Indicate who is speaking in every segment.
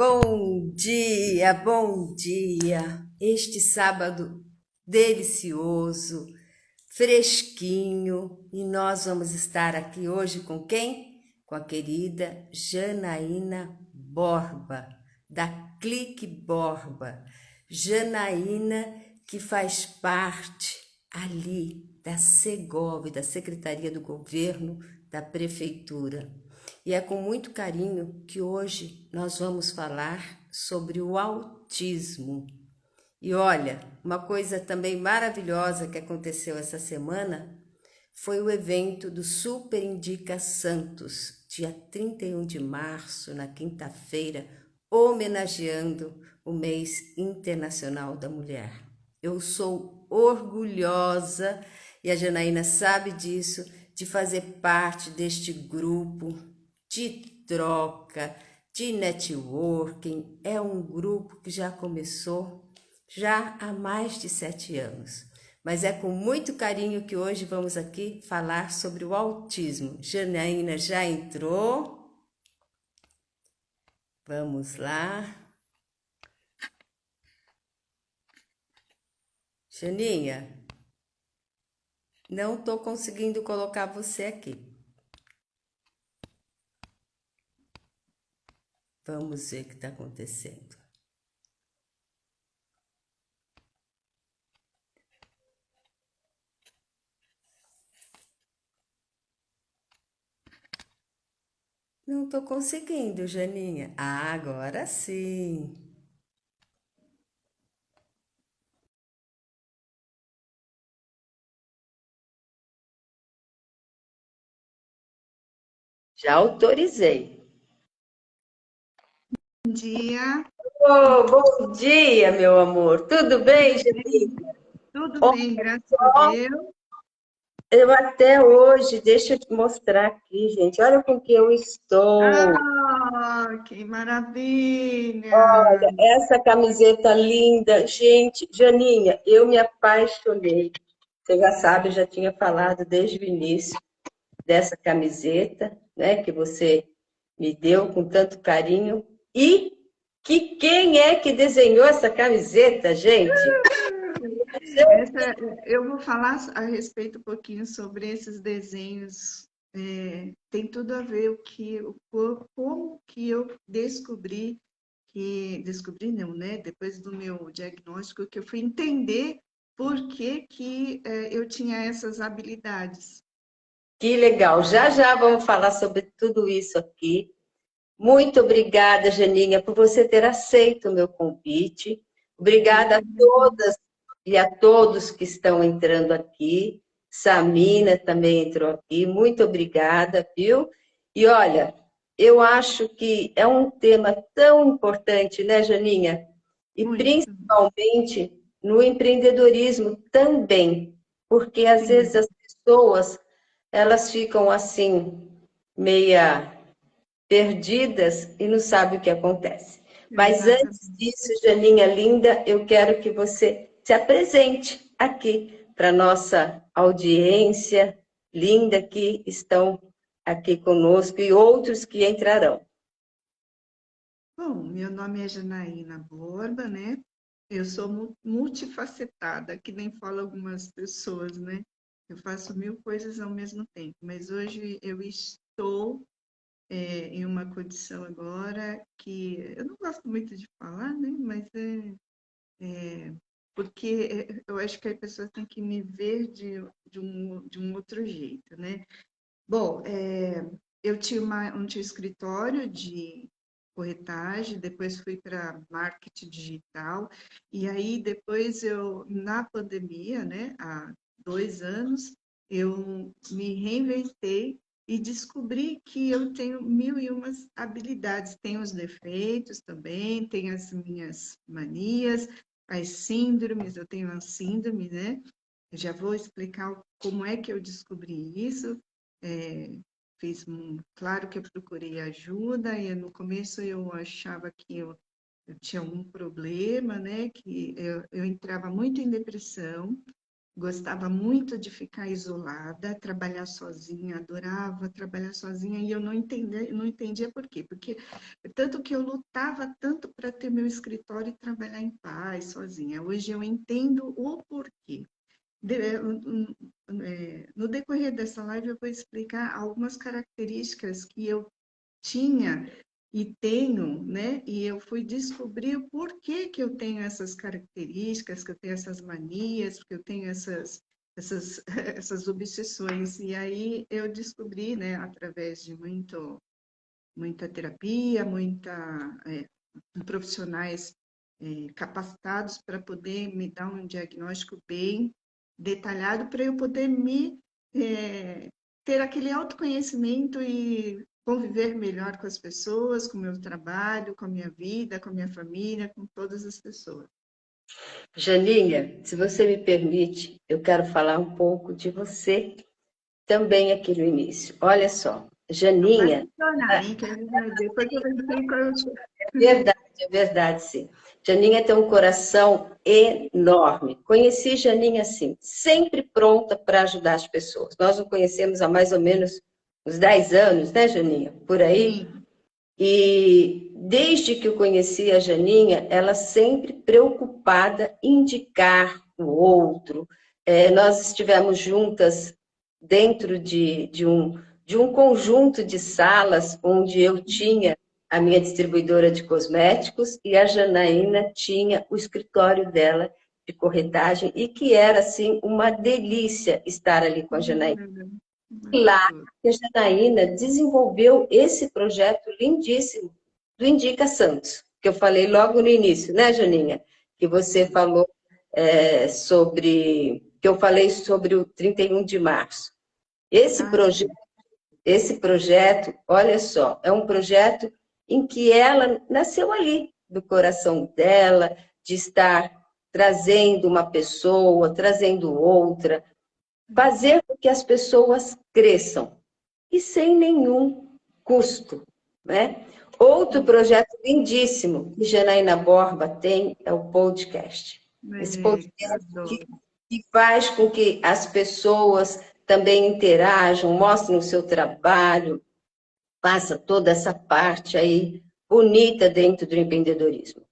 Speaker 1: Bom dia, bom dia. Este sábado delicioso, fresquinho, e nós vamos estar aqui hoje com quem? Com a querida Janaína Borba, da Clique Borba. Janaína, que faz parte ali da Segov, da Secretaria do Governo da Prefeitura. E é com muito carinho que hoje nós vamos falar sobre o autismo. E olha, uma coisa também maravilhosa que aconteceu essa semana foi o evento do Super Indica Santos, dia 31 de março, na quinta-feira, homenageando o Mês Internacional da Mulher. Eu sou orgulhosa, e a Janaína sabe disso, de fazer parte deste grupo de troca, de networking. É um grupo que já começou já há mais de 7 anos. Mas é com muito carinho que hoje vamos aqui falar sobre o autismo. Janaína já entrou. Vamos lá. Janinha, não estou conseguindo colocar você aqui. Vamos ver o que está acontecendo. Não estou conseguindo, Janinha. Ah, agora sim. Já autorizei.
Speaker 2: Bom dia,
Speaker 1: Oh, bom dia, meu amor. Tudo bem, Janinha?
Speaker 2: tudo
Speaker 1: Olha
Speaker 2: bem, graças a
Speaker 1: só,
Speaker 2: Deus.
Speaker 1: eu até hoje, deixa eu te mostrar aqui, gente. Olha com que eu estou.
Speaker 2: Ah, que maravilha!
Speaker 1: Essa camiseta linda, gente, Janinha, eu me apaixonei. Você já sabe, eu já tinha falado desde o início dessa camiseta, né, que você me deu com tanto carinho. E que quem é que desenhou essa camiseta, gente?
Speaker 2: Essa, eu vou falar a respeito um pouquinho sobre esses desenhos. Tem tudo a ver como que eu descobri não, né? Depois do meu diagnóstico, que eu fui entender por que que eu tinha essas habilidades.
Speaker 1: Que legal. Já já vamos falar sobre tudo isso aqui. Muito obrigada, Janinha, por você ter aceito o meu convite.
Speaker 2: Eu
Speaker 1: Obrigada a
Speaker 2: que
Speaker 1: todas e a todos que estão entrando aqui. Samina também entrou aqui. Muito obrigada, viu? E olha, eu acho que é um tema tão importante, né, Janinha? E
Speaker 2: muito,
Speaker 1: principalmente no empreendedorismo também, porque às vezes
Speaker 2: sim.
Speaker 1: as pessoas elas ficam assim meia perdidas e não sabem o que acontece. Mas antes
Speaker 2: Exatamente.
Speaker 1: disso, Janinha linda, eu quero que você se apresente aqui para a nossa audiência linda que estão aqui conosco e outros que entrarão.
Speaker 2: Bom, meu nome é Janaína Borba, né? Eu sou multifacetada, que nem falam algumas pessoas, né? Eu faço mil coisas ao mesmo tempo, mas hoje eu estou em uma condição agora que eu não gosto muito de falar, né? Mas porque eu acho que a pessoa tem que me ver de um outro jeito, né? Bom, eu tinha um escritório de corretagem, depois fui para marketing digital, e aí depois na pandemia, né, há 2 anos, eu me reinventei e descobri que eu tenho mil e umas habilidades, tenho os defeitos também, tenho as minhas manias, as síndromes, eu tenho a síndrome, né? Eu já vou explicar como é que eu descobri isso. É, claro que eu procurei ajuda e no começo eu achava que eu tinha algum problema, né? Que eu entrava muito em depressão gostava muito de ficar isolada, trabalhar sozinha, adorava trabalhar sozinha e eu não entendia por quê. Porque tanto que eu lutava tanto para ter meu escritório e trabalhar em paz, sozinha. Hoje eu entendo o porquê. No decorrer dessa live eu vou explicar algumas características que eu tinha e tenho, né? E eu fui descobrir o porquê que eu tenho essas características, que eu tenho essas manias, que eu tenho essas obsessões. E aí eu descobri, né, através de muita terapia, profissionais capacitados para poder me dar um diagnóstico bem detalhado, para eu poder eh, ter aquele autoconhecimento e conviver melhor com as pessoas, com o meu trabalho, com a minha vida, com a minha família, com todas as pessoas.
Speaker 1: Janinha, se você me permite, eu quero falar um pouco de você também aqui no início. Olha só,
Speaker 2: Não vai
Speaker 1: Janinha,
Speaker 2: funcionar, hein? Depois eu explico.
Speaker 1: é verdade, sim. Janinha tem um coração enorme. Conheci Janinha assim, sempre pronta para ajudar as pessoas. Nós nos conhecemos há mais ou menos uns 10 anos, né, Janinha? Por aí.
Speaker 2: Sim.
Speaker 1: E desde que eu conheci a Janinha, ela sempre preocupada em indicar o outro. Nós estivemos juntas dentro de um conjunto de salas onde eu tinha a minha distribuidora de cosméticos e a Janaína tinha o escritório dela de corretagem e que era, assim, uma delícia estar ali com a Janaína. E lá,
Speaker 2: Maravilhoso.
Speaker 1: a Janaína desenvolveu esse projeto lindíssimo do Indica Santos, que eu falei logo no início, né, Janinha? Que você falou que eu falei sobre o 31 de março. Esse
Speaker 2: Ah,
Speaker 1: projeto, esse projeto, olha só, é um projeto em que ela nasceu ali, do coração dela, de estar trazendo uma pessoa, trazendo outra, fazer com que as pessoas cresçam e sem nenhum custo, né? Outro
Speaker 2: sim.
Speaker 1: projeto lindíssimo que Janaína Borba tem é o podcast. Esse podcast
Speaker 2: Adoro.
Speaker 1: que faz com que as pessoas também interajam, mostrem o seu trabalho, faça toda essa parte aí bonita dentro do empreendedorismo.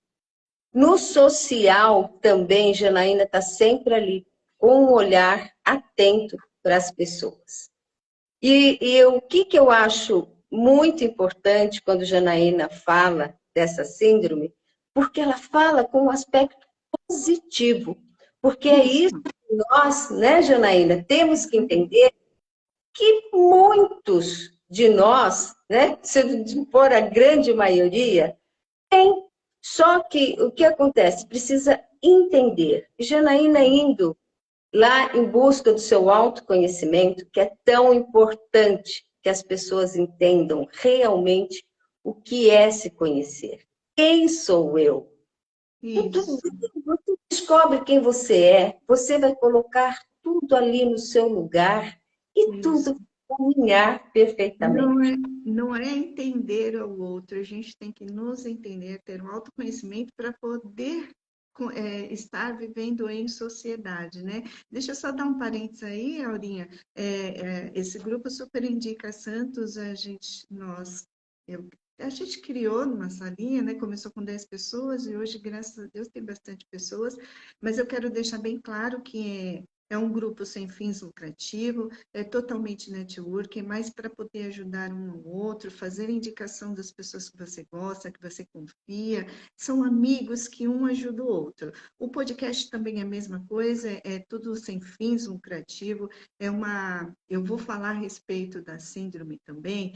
Speaker 1: No social também, Janaína está sempre ali, com um olhar atento para as pessoas. E o que eu acho muito importante quando Janaína fala dessa síndrome, porque ela fala com um aspecto positivo, porque é isso
Speaker 2: Isso.
Speaker 1: que nós, né, Janaína, temos que entender que muitos de nós, né, se for a grande maioria, tem. Só que o que acontece? Precisa entender. Janaína indo lá em busca do seu autoconhecimento, que é tão importante que as pessoas entendam realmente o que é se conhecer. Quem sou eu? Muito
Speaker 2: Isso.
Speaker 1: bem, você descobre quem você vai colocar tudo ali no seu lugar e tudo
Speaker 2: Isso.
Speaker 1: vai caminhar
Speaker 2: Não
Speaker 1: perfeitamente.
Speaker 2: é, não é entender o outro, a gente tem que nos entender, ter um autoconhecimento para poder estar vivendo em sociedade, né? Deixa eu só dar um parênteses aí, Aurinha. Esse grupo Super Indica Santos, a gente criou numa salinha, né? Começou com 10 pessoas e hoje, graças a Deus, tem bastante pessoas, mas eu quero deixar bem claro que é um grupo sem fins lucrativos, é totalmente network, é mais para poder ajudar um ao outro, fazer indicação das pessoas que você gosta, que você confia, são amigos que um ajuda o outro. O podcast também é a mesma coisa, é tudo sem fins lucrativos, eu vou falar a respeito da síndrome também,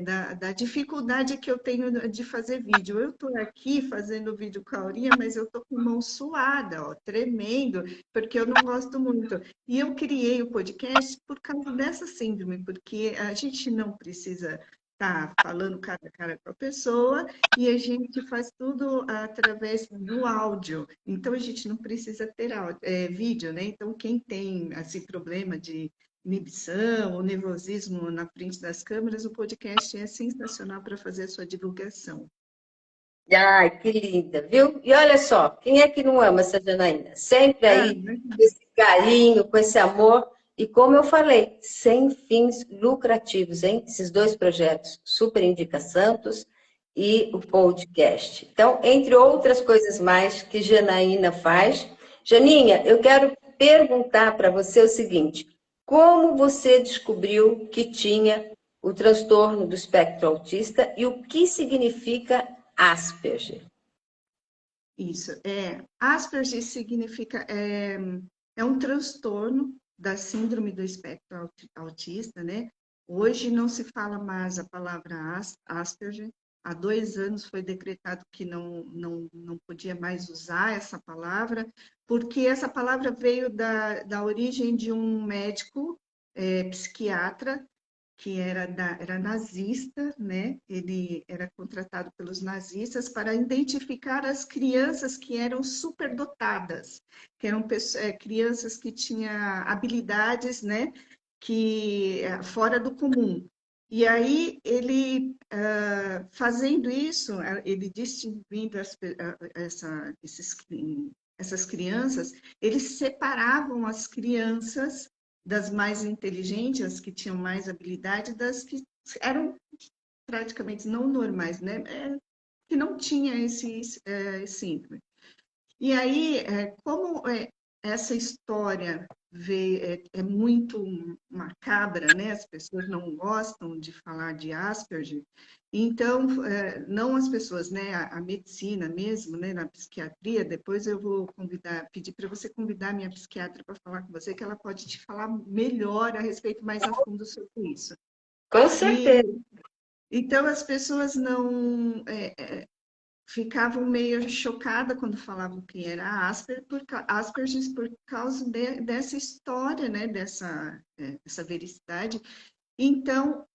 Speaker 2: da dificuldade que eu tenho de fazer vídeo. Eu estou aqui fazendo vídeo com a Aurinha, mas eu estou com mão suada, ó, tremendo, porque eu não gosto muito. E eu criei o podcast por causa dessa síndrome, porque a gente não precisa estar falando cara a cara com a pessoa e a gente faz tudo através do áudio. Então, a gente não precisa ter vídeo, né? Então, quem tem assim, problema de inibição ou nervosismo na frente das câmeras, o podcast é sensacional para fazer a sua divulgação.
Speaker 1: Ai, que linda, viu? E olha só, quem é que não ama essa Janaína? Sempre
Speaker 2: Ah,
Speaker 1: aí, esse carinho, com esse amor. E como eu falei, sem fins lucrativos, hein? Esses dois projetos, Super Indica Santos e o podcast. Então, entre outras coisas mais que Janaína faz. Janinha, eu quero perguntar para você o seguinte: como você descobriu que tinha o transtorno do espectro autista e o que significa Asperger?
Speaker 2: Isso, Asperger significa, é um transtorno da síndrome do espectro autista, né? Hoje não se fala mais a palavra Asperger. Há 2 anos foi decretado que não podia mais usar essa palavra, porque essa palavra veio da origem de um médico, psiquiatra, que era nazista, né? Ele era contratado pelos nazistas para identificar as crianças que eram superdotadas, que eram crianças que tinham habilidades, né? Que fora do comum. E aí ele, fazendo isso, ele distinguindo essas crianças, eles separavam as crianças das mais inteligentes, as que tinham mais habilidade, das que eram praticamente não normais, né? Que não tinha esse síndrome. E aí, como essa história é muito macabra, né? As pessoas não gostam de falar de Asperger, então, não as pessoas, né? A medicina mesmo, né? Na psiquiatria, depois eu vou pedir para você convidar a minha psiquiatra para falar com você, que ela pode te falar melhor a respeito, mais a fundo sobre isso.
Speaker 1: Com
Speaker 2: E
Speaker 1: certeza.
Speaker 2: então as pessoas não ficavam meio chocadas quando falavam que era Asperger por causa dessa história, né? Essa veracidade. Então,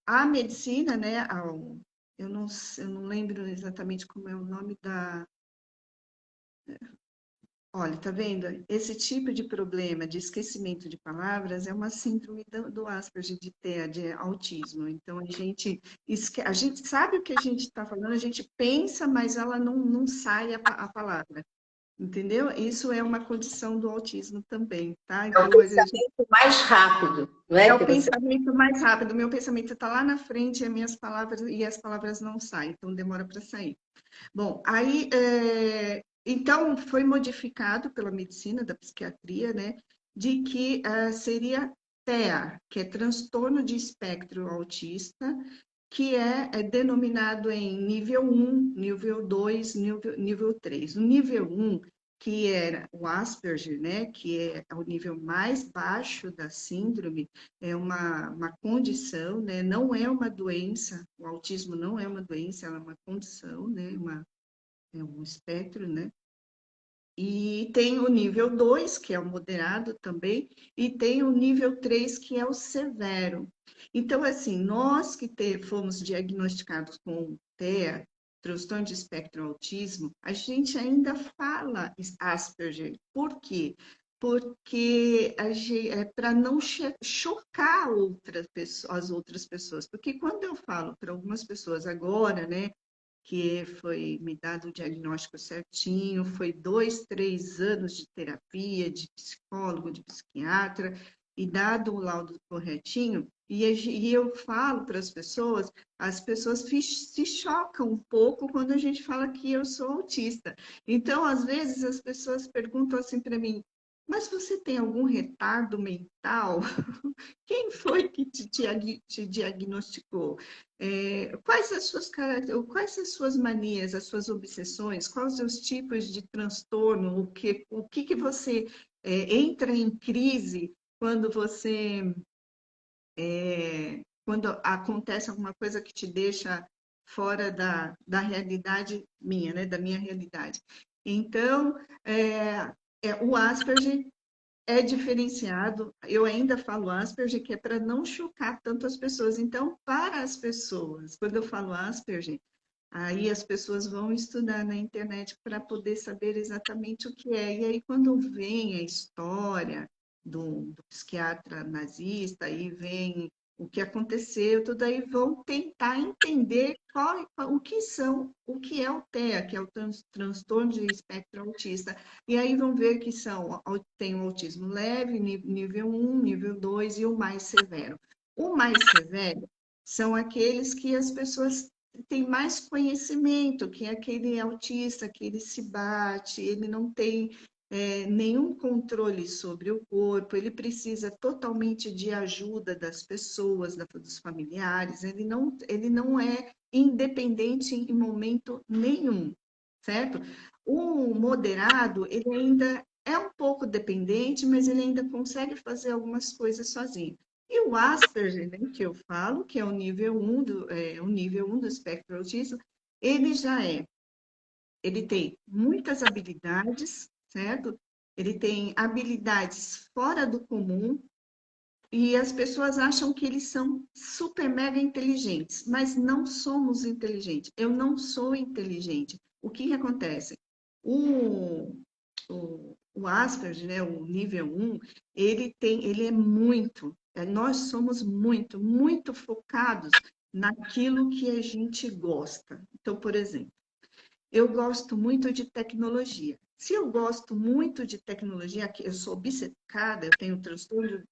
Speaker 2: a medicina, né? Eu não lembro exatamente como é o nome da. Olha, tá vendo? Esse tipo de problema de esquecimento de palavras é uma síndrome do Asperger, de TEA, de autismo. Então, a gente sabe o que a gente está falando, a gente pensa, mas ela não sai a palavra, entendeu? Isso é uma condição do autismo também, tá?
Speaker 1: É o
Speaker 2: Então,
Speaker 1: pensamento mais rápido, não
Speaker 2: é
Speaker 1: é
Speaker 2: o
Speaker 1: que você...
Speaker 2: pensamento mais rápido. O meu pensamento está lá na frente, e as palavras não saem, então demora para sair. Bom, aí, então, foi modificado pela medicina, da psiquiatria, né, de que seria TEA, que é transtorno de espectro autista, que é denominado em nível 1, nível 2, nível 3. O nível 1, que era o Asperger, né, que é o nível mais baixo da síndrome, é uma condição, né, não é uma doença, o autismo não é uma doença, ela é uma condição, né, é um espectro, né? E tem o nível 2 que é o moderado também, e tem o nível 3 que é o severo. Então, assim, nós que fomos diagnosticados com TEA, transtorno de espectro autismo, a gente ainda fala Asperger. Por quê? Porque é para não chocar as outras pessoas. Porque quando eu falo para algumas pessoas agora, né, que foi me dado o diagnóstico certinho, foi 2, 3 anos de terapia, de psicólogo, de psiquiatra, e dado o laudo corretinho, e eu falo para as pessoas se chocam um pouco quando a gente fala que eu sou autista. Então, às vezes, as pessoas perguntam assim para mim, mas você tem algum retardo mental? Quem foi que te diagnosticou? Quais as suas manias, as suas obsessões? Quais os tipos de transtorno? O que você entra em crise quando quando acontece alguma coisa que te deixa fora da realidade minha, né? Da minha realidade. Então, o Asperger é diferenciado. Eu ainda falo Asperger, que é para não chocar tanto as pessoas. Então, para as pessoas, quando eu falo Asperger, aí as pessoas vão estudar na internet para poder saber exatamente o que é. E aí, quando vem a história do psiquiatra nazista, aí vem o que aconteceu, tudo aí vão tentar entender o que é o TEA, que é o transtorno de espectro autista. E aí vão ver que tem o autismo leve, nível 1, nível 2 e o mais severo. O mais severo são aqueles que as pessoas têm mais conhecimento, que é aquele autista que ele se bate, ele não tem nenhum controle sobre o corpo, ele precisa totalmente de ajuda das pessoas, dos familiares, ele não é independente em momento nenhum, certo? O moderado, ele ainda é um pouco dependente, mas ele ainda consegue fazer algumas coisas sozinho. E o Asperger, né, que eu falo, que é o nível 1 do espectro autista, ele já ele tem muitas habilidades, certo? Ele tem habilidades fora do comum e as pessoas acham que eles são super mega inteligentes, mas não somos inteligentes. Eu não sou inteligente. O que acontece? O, o Asperger, né, o nível 1, ele é nós somos muito focados naquilo que a gente gosta. Então, por exemplo, eu gosto muito de tecnologia. Se eu gosto muito de tecnologia, eu sou obcecada, eu tenho transtorno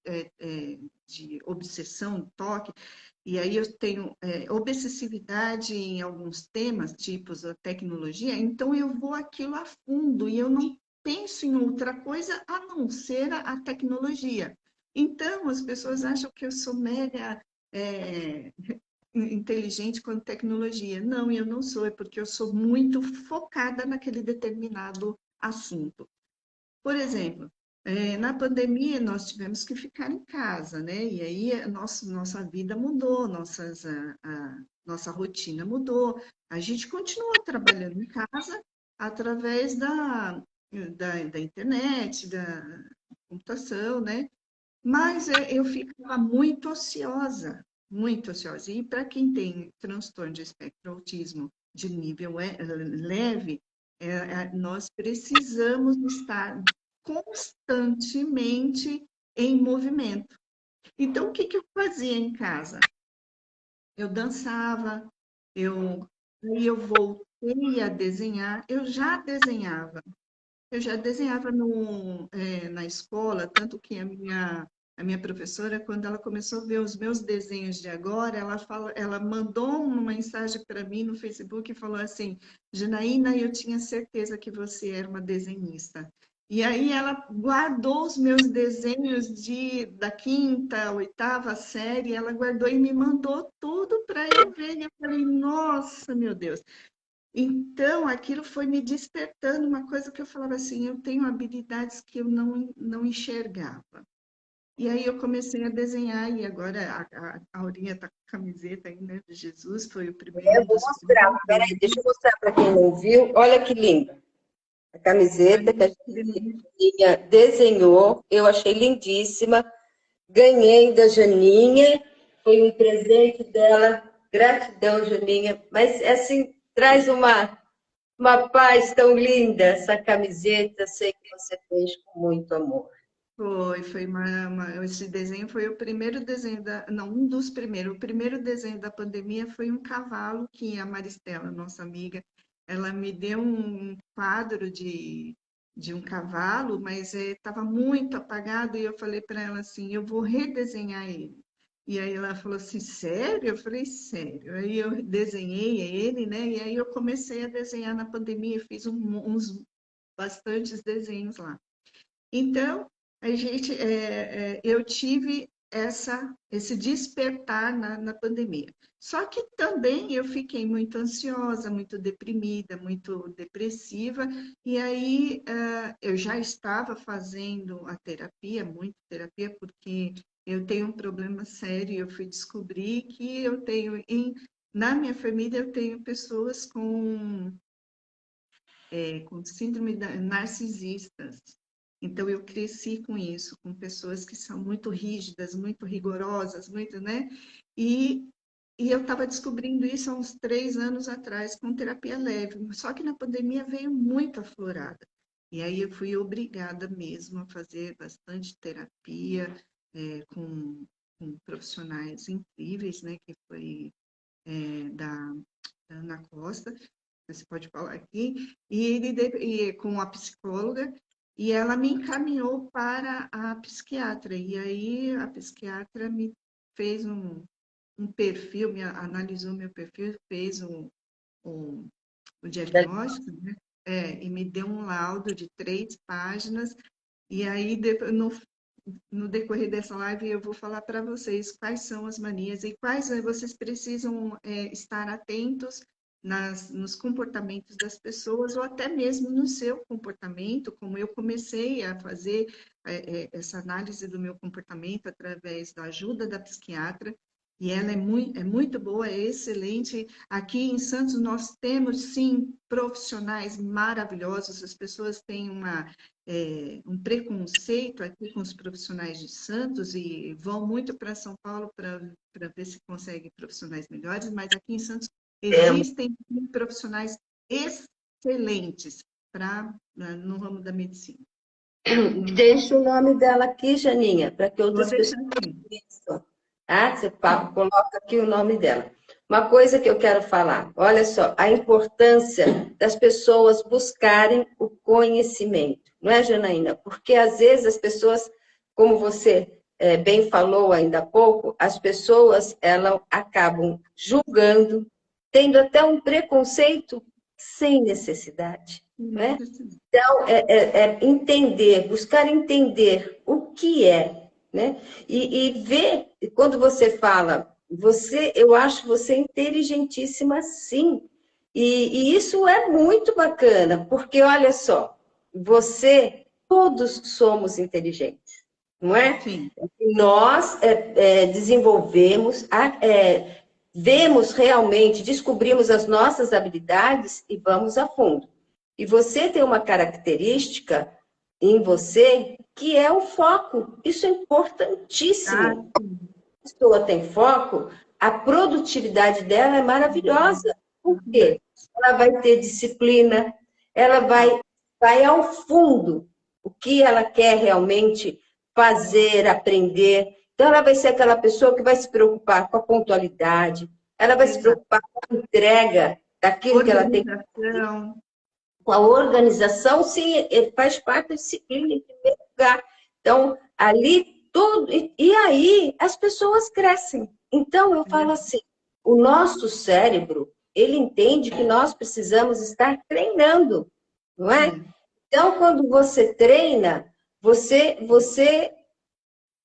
Speaker 2: de obsessão, toque, e aí eu tenho obsessividade em alguns temas, tipos a tecnologia, então eu vou aquilo a fundo e eu não penso em outra coisa a não ser a tecnologia. Então, as pessoas acham que eu sou mega inteligente com tecnologia. Não, eu não sou, é porque eu sou muito focada naquele determinado assunto. Por exemplo, na pandemia nós tivemos que ficar em casa, né? E aí nossa vida mudou, nossa rotina mudou. A gente continua trabalhando em casa através da internet, da computação, né? Mas eu ficava muito ociosa, muito ociosa. E para quem tem transtorno de espectro autismo de nível leve, nós precisamos estar constantemente em movimento. Então, o que que eu fazia em casa? Eu dançava, eu, aí eu voltei a desenhar, eu já desenhava na escola, tanto que a minha professora, quando ela começou a ver os meus desenhos de agora, ela mandou uma mensagem para mim no Facebook e falou assim: Janaína, eu tinha certeza que você era uma desenhista. E aí ela guardou os meus desenhos da quinta, oitava série, ela guardou e me mandou tudo para eu ver. E eu falei, nossa, meu Deus. Então, aquilo foi me despertando uma coisa que eu falava assim, eu tenho habilidades que eu não enxergava. E aí eu comecei a desenhar, e agora a Aurinha está com a camiseta aí, né, de Jesus, foi o
Speaker 3: Eu
Speaker 2: primeiro
Speaker 3: vou
Speaker 2: dos
Speaker 3: mostrar.
Speaker 2: primeiros
Speaker 3: Peraí, deixa
Speaker 2: desenhos.
Speaker 3: eu mostrar para quem não viu. Olha que linda. A camiseta que a Janinha desenhou. Eu achei lindíssima. Ganhei da Janinha. Foi um presente dela. Gratidão, Janinha. Mas, assim, traz uma paz tão linda essa camiseta. Sei que você fez com muito amor.
Speaker 2: Foi esse desenho foi o primeiro desenho não, um dos primeiros. O primeiro desenho da pandemia foi um cavalo que a Maristela, nossa amiga, ela me deu um quadro de um cavalo, mas estava muito apagado e eu falei para ela assim, eu vou redesenhar ele. E aí ela falou assim, sério? Eu falei, sério. Aí eu desenhei ele, né? E aí eu comecei a desenhar na pandemia, fiz uns bastantes desenhos lá. Então, eu tive esse despertar na pandemia. Só que também eu fiquei muito ansiosa, muito deprimida, muito depressiva, e aí eu já estava fazendo a terapia, muito terapia, porque eu tenho um problema sério, eu fui descobrir que na minha família eu tenho pessoas com síndrome narcisistas. Então, eu cresci com isso, com pessoas que são muito rígidas, muito rigorosas, muito, né? E, e eu estava descobrindo isso há uns 3 anos atrás, com terapia leve. Só que na pandemia veio muito aflorada. E aí eu fui obrigada mesmo a fazer bastante terapia, com com profissionais incríveis, né, que foi da Ana Costa, você pode falar aqui, e com a psicóloga, e ela me encaminhou para a psiquiatra, e aí a psiquiatra me fez um perfil, analisou meu perfil, fez um, o diagnóstico, né? E me deu um laudo de 3 páginas, e aí no decorrer dessa live eu vou falar para vocês quais são as manias e quais vocês precisam estar atentos nos comportamentos das pessoas ou até mesmo no seu comportamento, como eu comecei a fazer essa análise do meu comportamento através da ajuda da psiquiatra, e ela é muito boa, é excelente. Aqui em Santos nós temos, sim, profissionais maravilhosos, as pessoas têm um preconceito aqui com os profissionais de Santos e vão muito para São Paulo para ver se conseguem profissionais melhores, mas aqui em Santos existem profissionais excelentes no ramo da medicina.
Speaker 3: Deixa o nome dela aqui, Janinha, para que outras
Speaker 2: Vou deixar
Speaker 3: pessoas
Speaker 2: aqui.
Speaker 3: conheçam. Tá? Você coloca aqui o nome dela. Uma coisa que eu quero falar, olha só, a importância das pessoas buscarem o conhecimento, não é, Janaína? Porque às vezes as pessoas, como você bem falou ainda há pouco, as pessoas elas acabam julgando, tendo até um preconceito sem necessidade, né? Então, entender, buscar entender o que é, né? E ver, quando você fala, eu acho você inteligentíssima, sim. E isso é muito bacana, porque olha só, todos somos inteligentes, não é?
Speaker 2: Sim.
Speaker 3: Nós desenvolvemos, vemos realmente, descobrimos as nossas habilidades e vamos a fundo. E você tem uma característica em você que é o foco. Isso é importantíssimo. A pessoa tem foco, a produtividade dela é maravilhosa. Por quê? Ela vai ter disciplina, ela vai ao fundo, o que ela quer realmente fazer, aprender. Então, ela vai ser aquela pessoa que vai se preocupar com a pontualidade, ela vai se preocupar com a entrega daquilo que ela tem que fazer. Com a organização, sim, ele faz parte da disciplina em primeiro lugar. Então, ali tudo. E aí as pessoas crescem. Então, eu falo assim: o nosso cérebro, ele entende que nós precisamos estar treinando, não é? Então, quando você treina, você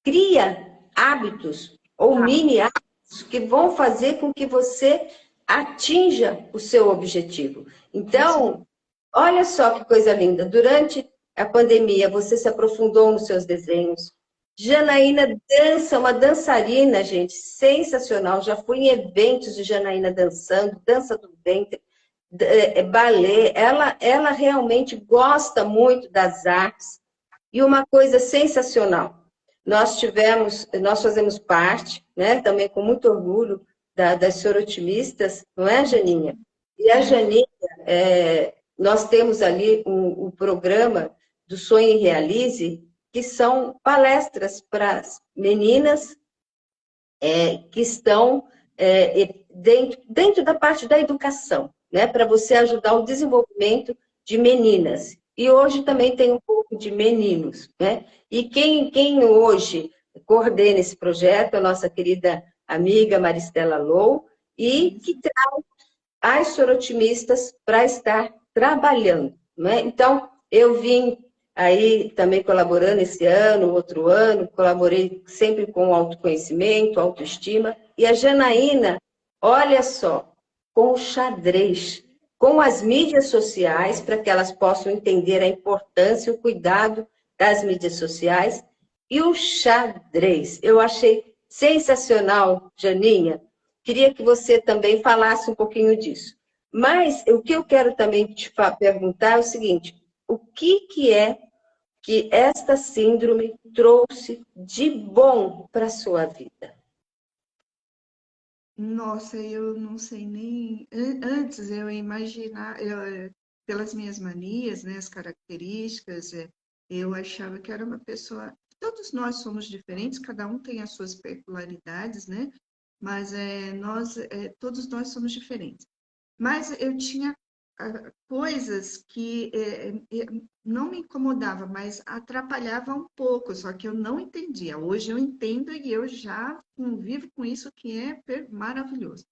Speaker 3: cria hábitos ou mini hábitos que vão fazer com que você atinja o seu objetivo. Então, olha só que coisa linda. Durante a pandemia, você se aprofundou nos seus desenhos. Janaína dança, uma dançarina, gente, sensacional. Já fui em eventos de Janaína dançando, dança do ventre, balé. Ela realmente gosta muito das artes. E uma coisa sensacional, nós fazemos parte, né, também com muito orgulho, das sorotimistas, não é, Janinha? E a Janinha, nós temos ali o programa do Sonho e Realize, que são palestras para as meninas que estão dentro da parte da educação, né, para você ajudar o desenvolvimento de meninas. E hoje também tem um pouco de meninos, né? E quem hoje coordena esse projeto é a nossa querida amiga Maristela Lou, e que traz as sorotimistas para estar trabalhando, né? Então, eu vim aí também colaborando esse ano, outro ano, colaborei sempre com autoconhecimento, autoestima, e a Janaína, olha só, com o xadrez, com as mídias sociais, para que elas possam entender a importância e o cuidado das mídias sociais, e o xadrez. Eu achei sensacional, Janinha. Queria que você também falasse um pouquinho disso. Mas o que eu quero também te perguntar é o seguinte: o que é que esta síndrome trouxe de bom para a sua vida?
Speaker 2: Nossa, eu não sei nem. Antes eu imaginar, pelas minhas manias, né, as características, eu achava que era uma pessoa todos nós somos diferentes, cada um tem as suas peculiaridades, né? Mas todos nós somos diferentes. Mas eu tinha coisas que não me incomodava, mas atrapalhava um pouco, só que eu não entendia. Hoje eu entendo e eu já convivo com isso, que é maravilhoso.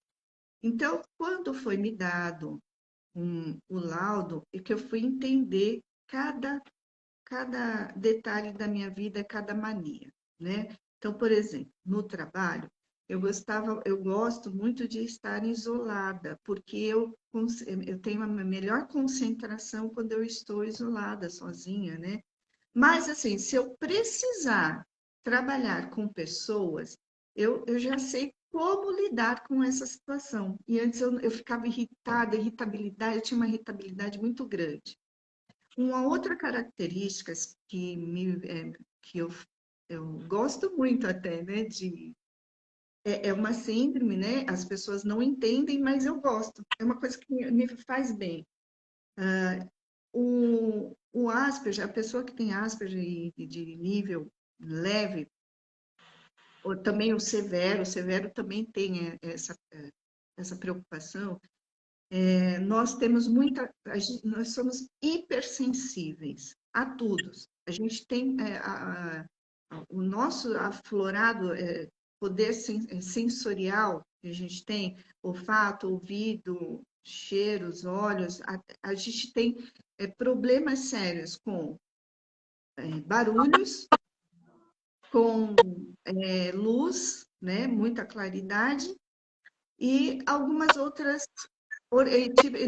Speaker 2: Então, quando foi me dado o laudo, é que eu fui entender cada detalhe da minha vida, cada mania, né? Então, por exemplo, no trabalho, eu gosto muito de estar isolada, porque eu tenho uma melhor concentração quando eu estou isolada, sozinha, né? Mas, assim, se eu precisar trabalhar com pessoas, eu já sei como lidar com essa situação. E antes eu ficava irritada, eu tinha uma irritabilidade muito grande. Uma outra característica que eu gosto muito até, né, é uma síndrome, né? As pessoas não entendem, mas eu gosto. É uma coisa que me faz bem. O Asperger, a pessoa que tem Asperger de nível leve, ou também o severo também tem essa preocupação. Nós somos hipersensíveis a tudo. A gente tem o nosso aflorado poder sensorial, que a gente tem olfato, ouvido, cheiros, olhos, a gente tem problemas sérios com barulhos, com luz, né, muita claridade, e algumas outras.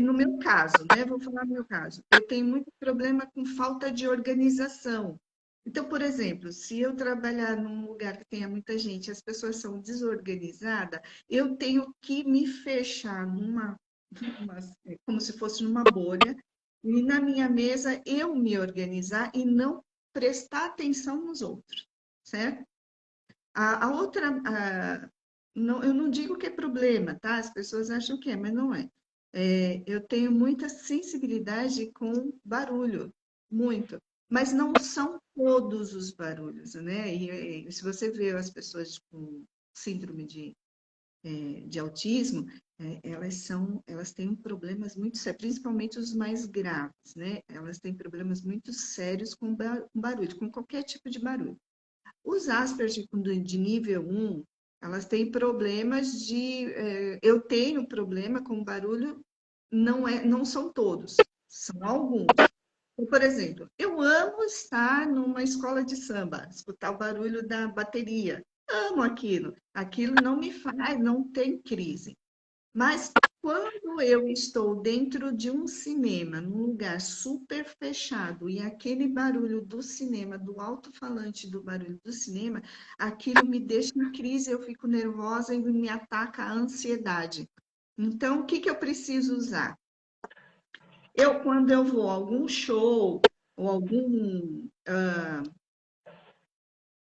Speaker 2: No meu caso, né? Vou falar no meu caso. Eu tenho muito problema com falta de organização. Então, por exemplo, se eu trabalhar num lugar que tenha muita gente, e as pessoas são desorganizadas, eu tenho que me fechar como se fosse numa bolha, e na minha mesa eu me organizar e não prestar atenção nos outros, certo? A outra, não, eu não digo que é problema, tá? As pessoas acham que é, mas não é. Eu tenho muita sensibilidade com barulho, muito. Mas não são todos os barulhos, né? E se você vê as pessoas com síndrome de autismo, elas têm problemas muito sérios, principalmente os mais graves, né? Elas têm problemas muito sérios com barulho, com qualquer tipo de barulho. Os Asperger de nível 1, elas têm problemas eu tenho problema com barulho, não são todos, são alguns. Então, por exemplo, eu amo estar numa escola de samba, escutar o barulho da bateria. Amo aquilo. Aquilo não me faz, não tem crise. Mas quando eu estou dentro de um cinema, num lugar super fechado, e aquele barulho do cinema, do alto-falante do barulho do cinema, aquilo me deixa em crise, eu fico nervosa e me ataca a ansiedade. Então, o que eu preciso usar? Quando eu vou a algum show ou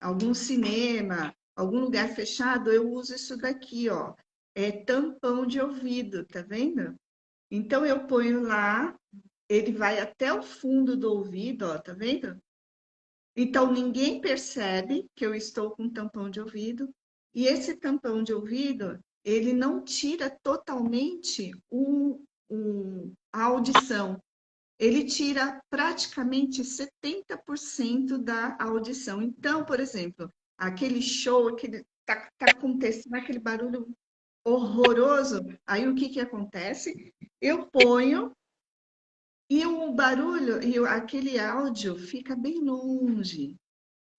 Speaker 2: algum cinema, algum lugar fechado, eu uso isso daqui, ó. É tampão de ouvido, tá vendo? Então eu ponho lá, ele vai até o fundo do ouvido, ó, tá vendo? Então ninguém percebe que eu estou com tampão de ouvido. E esse tampão de ouvido, ele não tira totalmente a audição. Ele tira praticamente 70% da audição. Então, por exemplo, aquele show, aquele tá acontecendo, aquele barulho horroroso, aí o que acontece? Eu ponho e o barulho e aquele áudio fica bem longe.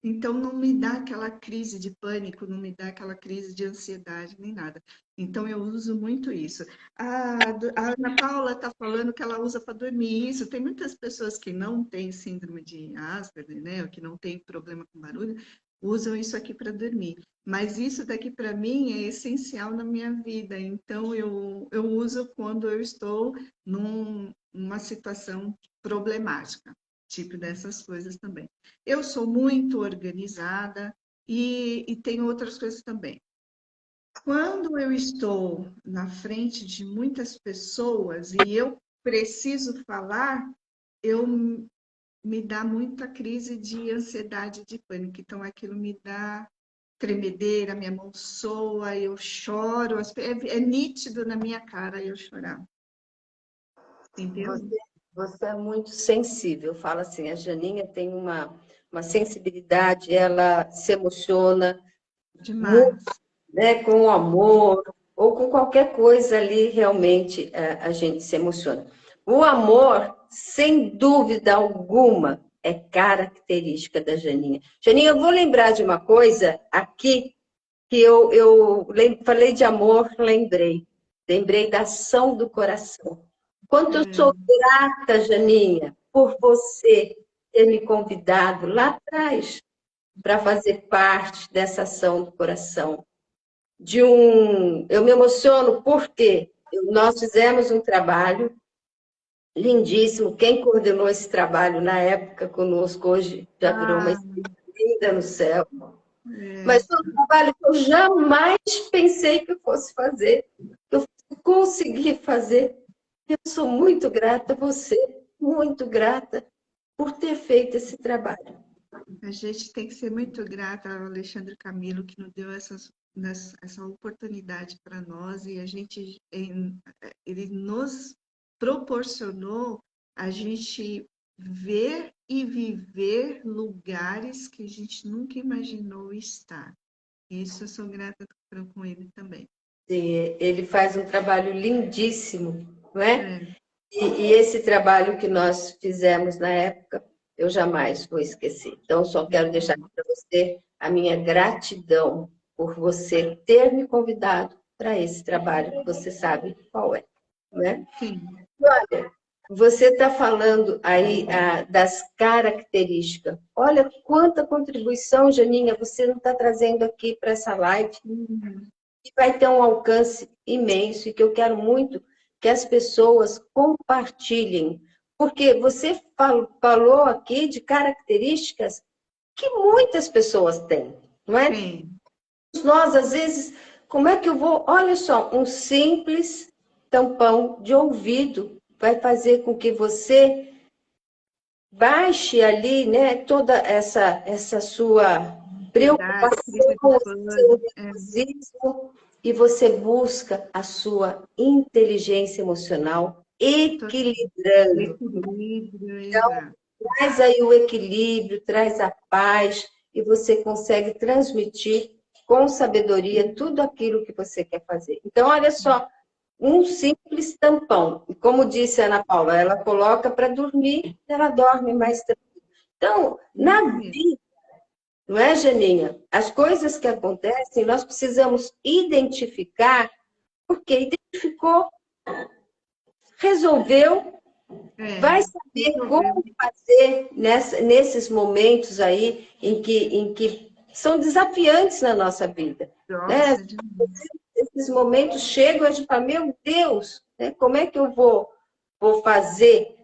Speaker 2: Então, não me dá aquela crise de pânico, não me dá aquela crise de ansiedade, nem nada. Então, eu uso muito isso. A Ana Paula está falando que ela usa para dormir. Isso, tem muitas pessoas que não têm síndrome de Asperger, né, ou que não têm problema com barulho, usam isso aqui para dormir. Mas isso daqui, para mim, é essencial na minha vida. Então, eu uso quando eu estou numa situação problemática, tipo dessas coisas também. Eu sou muito organizada e tem outras coisas também. Quando eu estou na frente de muitas pessoas e eu preciso falar, eu me dá muita crise de ansiedade, de pânico. Então, aquilo me dá tremedeira, minha mão soa, eu choro. É nítido na minha cara eu chorar. Entendeu?
Speaker 3: Você é muito sensível. Fala assim, a Janinha tem uma sensibilidade, ela se emociona muito,
Speaker 2: Demais.
Speaker 3: né, com o amor ou com qualquer coisa ali, realmente a gente se emociona. O amor, sem dúvida alguma, é característica da Janinha. Janinha, eu vou lembrar de uma coisa aqui que falei de amor, lembrei da ação do coração. Quanto eu sou grata, Janinha, por você ter me convidado lá atrás para fazer parte dessa ação do coração. Eu me emociono porque nós fizemos um trabalho lindíssimo. Quem coordenou esse trabalho na época conosco, hoje já virou uma
Speaker 2: Ah,
Speaker 3: estrela linda no céu.
Speaker 2: é.
Speaker 3: Mas foi um trabalho que eu jamais pensei que eu fosse fazer, que eu consegui fazer. Eu sou muito grata a você, muito grata por ter feito esse trabalho.
Speaker 2: A gente tem que ser muito grata ao Alexandre Camilo, que nos deu essa oportunidade para nós, e ele nos proporcionou a gente ver e viver lugares que a gente nunca imaginou estar. Isso eu sou grata com ele também.
Speaker 3: Ele faz um trabalho lindíssimo, não é?
Speaker 2: É,
Speaker 3: E esse trabalho que nós fizemos na época, eu jamais vou esquecer. Então, só quero deixar aqui para você a minha gratidão por você ter me convidado para esse trabalho, que você sabe qual é, né?
Speaker 2: sim,
Speaker 3: Olha, você está falando aí das características. Olha quanta contribuição, Janinha, você não está trazendo aqui para essa live, que vai ter um alcance imenso e que eu quero muito que as pessoas compartilhem. Porque você falou aqui de características que muitas pessoas têm, não é?
Speaker 2: sim.
Speaker 3: Nós, às vezes, como é que eu vou... Olha só, um simples tampão de ouvido vai fazer com que você baixe ali, né, toda essa sua
Speaker 2: Ansiedade, crise do
Speaker 3: preocupação, esse seu
Speaker 2: pânico.
Speaker 3: nervosismo, e você busca a sua inteligência emocional
Speaker 2: O
Speaker 3: equilibrando.
Speaker 2: equilíbrio, exato.
Speaker 3: Traz aí o equilíbrio, traz a paz, e você consegue transmitir com sabedoria tudo aquilo que você quer fazer. Então, olha só, um simples tampão. E como disse a Ana Paula, ela coloca para dormir, ela dorme mais tranquila. Então, na vida, não é, Janinha? As coisas que acontecem, nós precisamos identificar, porque identificou, resolveu,
Speaker 2: É,
Speaker 3: vai saber
Speaker 2: resolveu.
Speaker 3: como fazer nesses momentos aí em que são desafiantes na nossa vida. Né?
Speaker 2: Nossa, demais.
Speaker 3: Esses momentos chegam e a gente fala, meu Deus, né? Como é que eu vou fazer?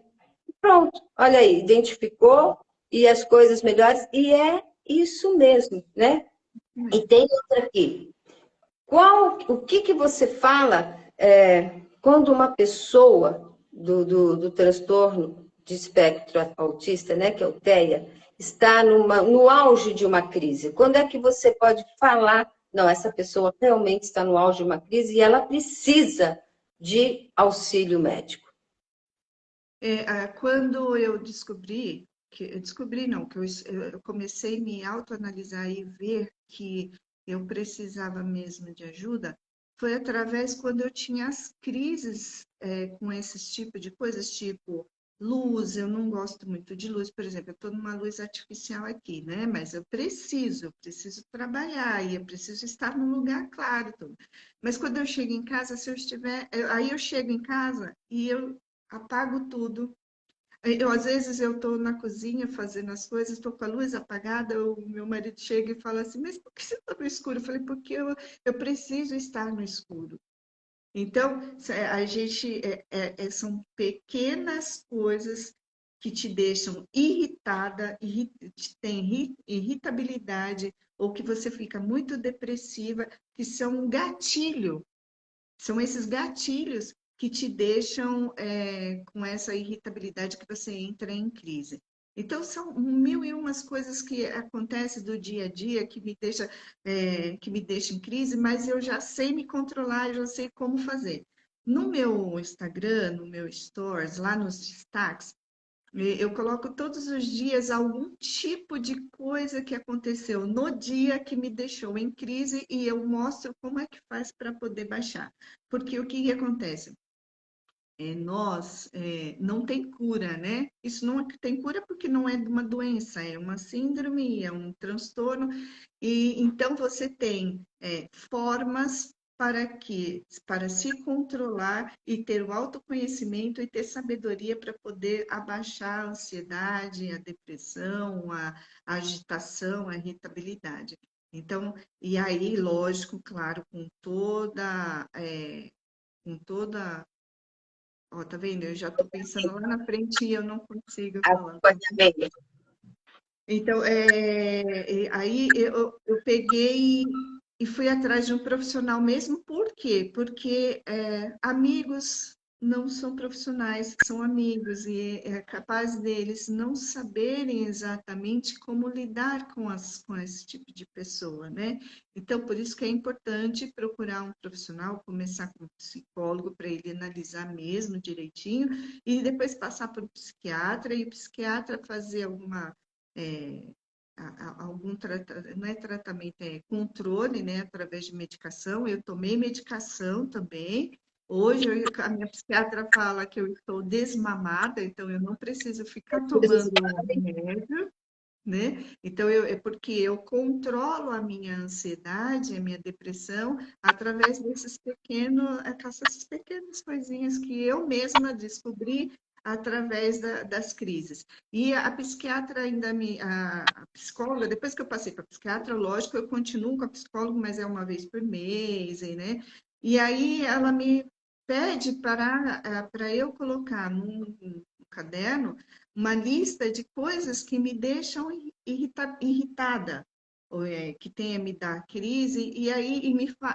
Speaker 3: Pronto, olha aí, identificou e as coisas melhores, e é isso mesmo, né? E tem outra aqui. O que você fala quando uma pessoa do transtorno de espectro autista, né, que é o TEA, está no auge de uma crise? Quando é que você pode falar, não, essa pessoa realmente está no auge de uma crise e ela precisa de auxílio médico?
Speaker 2: Quando eu descobri, não, eu comecei a me autoanalisar e ver que eu precisava mesmo de ajuda, foi através quando eu tinha as crises com esses tipos de coisas, tipo luz, eu não gosto muito de luz, por exemplo, eu estou numa luz artificial aqui, né? Mas eu preciso trabalhar e eu preciso estar num lugar claro. Tudo. Mas quando eu chego em casa, se eu estiver, aí eu chego em casa e eu apago tudo. Às vezes eu estou na cozinha fazendo as coisas, estou com a luz apagada, o meu marido chega e fala assim, mas por que você está no escuro? Eu falei, porque eu preciso estar no escuro. Então, a gente são pequenas coisas que te deixam irritada, tem irritabilidade, ou que você fica muito depressiva, que são um gatilho. São esses gatilhos que te deixam com essa irritabilidade que você entra em crise. Então, são mil e umas coisas que acontecem do dia a dia que me deixa em crise, mas eu já sei me controlar, eu já sei como fazer. No meu Instagram, no meu Stories, lá nos destaques, eu coloco todos os dias algum tipo de coisa que aconteceu no dia que me deixou em crise e eu mostro como é que faz para poder baixar. Porque o que acontece? Não tem cura, né? Isso não tem cura porque não é uma doença, é uma síndrome, é um transtorno, e então você tem formas para se controlar e ter o autoconhecimento e ter sabedoria para poder abaixar a ansiedade, a depressão, a agitação, a irritabilidade. Então, e aí, lógico, claro, com toda. Ó, tá vendo? Eu já estou pensando lá na frente e eu não consigo falar.
Speaker 3: Acompanhamento.
Speaker 2: Então, aí eu peguei e fui atrás de um profissional mesmo. Por quê? Porque amigos não são profissionais, são amigos, e é capaz deles não saberem exatamente como lidar com esse tipo de pessoa, né? Então, por isso que é importante procurar um profissional, começar com um psicólogo para ele analisar mesmo direitinho, e depois passar para o psiquiatra, e o psiquiatra fazer é, algum não é tratamento, é controle, né, através de medicação. Eu tomei medicação também. Hoje a minha psiquiatra fala que eu estou desmamada, então eu não preciso ficar tomando remédio, né? Então é porque eu controlo a minha ansiedade, a minha depressão através essas pequenas coisinhas que eu mesma descobri através das crises. E a psiquiatra a psicóloga, depois que eu passei para a psiquiatra, lógico, eu continuo com a psicóloga, mas é uma vez por mês, né? E aí ela me pede para eu colocar num caderno uma lista de coisas que me deixam irritada, que tenha me dar crise, e aí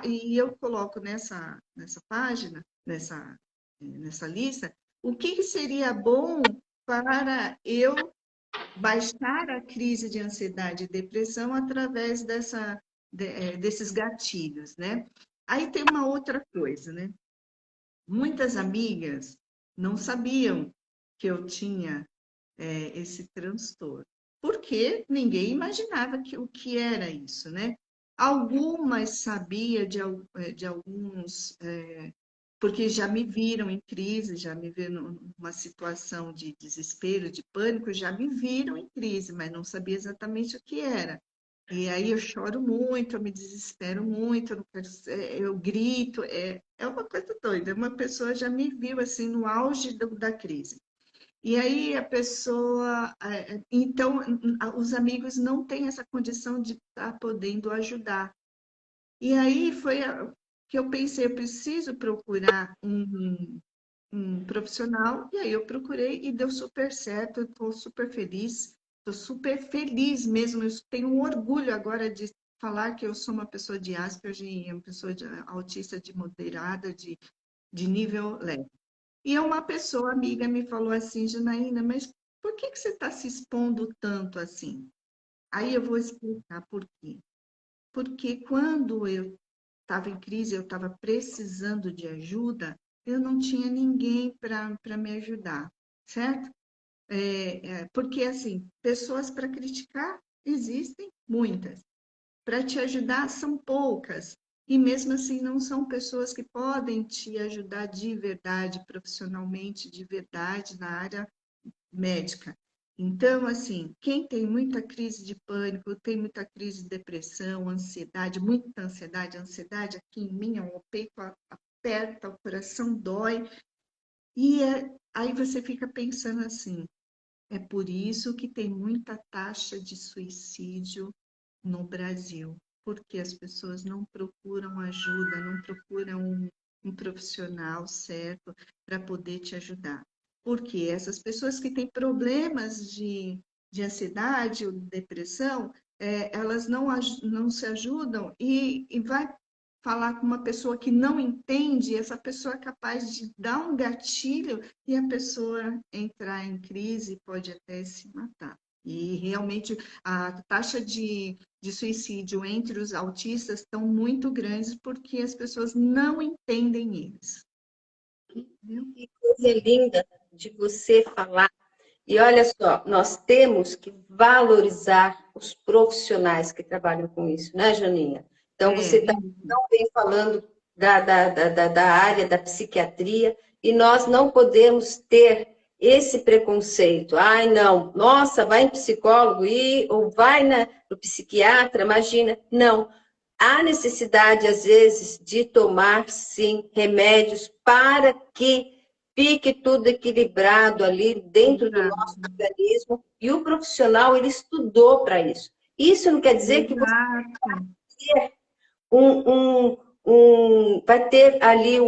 Speaker 2: e eu coloco nessa página, nessa lista, o que seria bom para eu baixar a crise de ansiedade e depressão através desses gatilhos, né? Aí tem uma outra coisa, né? Muitas amigas não sabiam que eu tinha esse transtorno, porque ninguém imaginava o que era isso, né? Algumas sabia de alguns, porque já me viram em crise, já me viram numa situação de desespero, de pânico, já me viram em crise, mas não sabia exatamente o que era. E aí eu choro muito, eu me desespero muito, eu grito, é uma coisa doida. Uma pessoa já me viu assim no auge da crise. E aí a pessoa, então, os amigos não têm essa condição de estar podendo ajudar. E aí que eu pensei, eu preciso procurar um profissional, e aí eu procurei e deu super certo, eu estou super feliz mesmo, eu tenho um orgulho agora de falar que eu sou uma pessoa de Asperger, uma pessoa autista de moderada, de nível leve. E uma pessoa amiga me falou assim, Janaína, mas por que você está se expondo tanto assim? Aí eu vou explicar por quê. Porque quando eu estava em crise, eu estava precisando de ajuda, eu não tinha ninguém para me ajudar, certo? Porque, assim, pessoas para criticar existem muitas, para te ajudar são poucas. E mesmo assim, não são pessoas que podem te ajudar de verdade, profissionalmente, de verdade, na área médica. Então, assim, quem tem muita crise de pânico, tem muita crise de depressão, ansiedade, muita ansiedade, ansiedade aqui em mim, o peito aperta, o coração dói, aí você fica pensando assim, é por isso que tem muita taxa de suicídio no Brasil, porque as pessoas não procuram ajuda, não procuram um profissional certo para poder te ajudar. Porque essas pessoas que têm problemas de ansiedade ou depressão, elas não se ajudam e vai falar com uma pessoa que não entende, essa pessoa é capaz de dar um gatilho e a pessoa entrar em crise, pode até se matar. E realmente a taxa de suicídio entre os autistas estão muito grandes porque as pessoas não entendem eles. Viu?
Speaker 3: Que coisa linda de você falar. E olha só, nós temos que valorizar os profissionais que trabalham com isso, né, Janinha? Então, você está
Speaker 2: Isso.
Speaker 3: tão bem falando da área da psiquiatria, e nós não podemos ter esse preconceito. Ai, não, nossa, vai em psicólogo ou vai no psiquiatra, imagina. Não. Há necessidade, às vezes, de tomar, sim, remédios para que fique tudo equilibrado ali dentro do nosso
Speaker 2: Exato.
Speaker 3: organismo, e o profissional, ele estudou para isso. Isso não quer dizer que você
Speaker 2: Exato.
Speaker 3: vai ter ali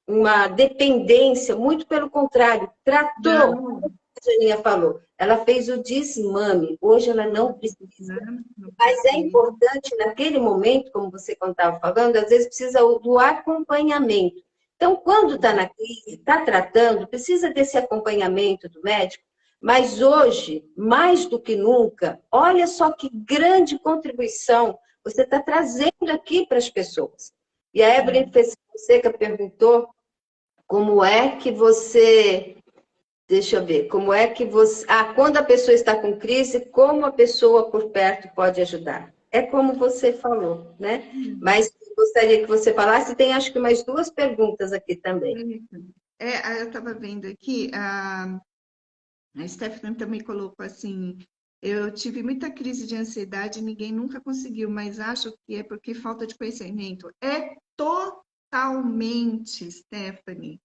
Speaker 3: uma dependência, muito pelo contrário, tratou, como
Speaker 2: Não,
Speaker 3: a Janinha falou, ela fez o desmame, hoje ela não precisa.
Speaker 2: né? Não
Speaker 3: Mas é
Speaker 2: precisa.
Speaker 3: importante, naquele momento, como você estava falando, às vezes precisa do acompanhamento. Então, quando está na crise, está tratando, precisa desse acompanhamento do médico, mas hoje, mais do que nunca, olha só que grande contribuição você está trazendo aqui para as pessoas. E a Evelyn Fonseca perguntou como é que você. Deixa eu ver, como é que você. Ah, quando a pessoa está com crise, como a pessoa por perto pode ajudar? É como você falou, né? Mas eu gostaria que você falasse, tem acho que mais duas perguntas aqui também.
Speaker 2: Eu estava vendo aqui, a Stephanie também colocou assim: eu tive muita crise de ansiedade e ninguém nunca conseguiu, mas acho que é porque falta de conhecimento. É totalmente, Stephanie.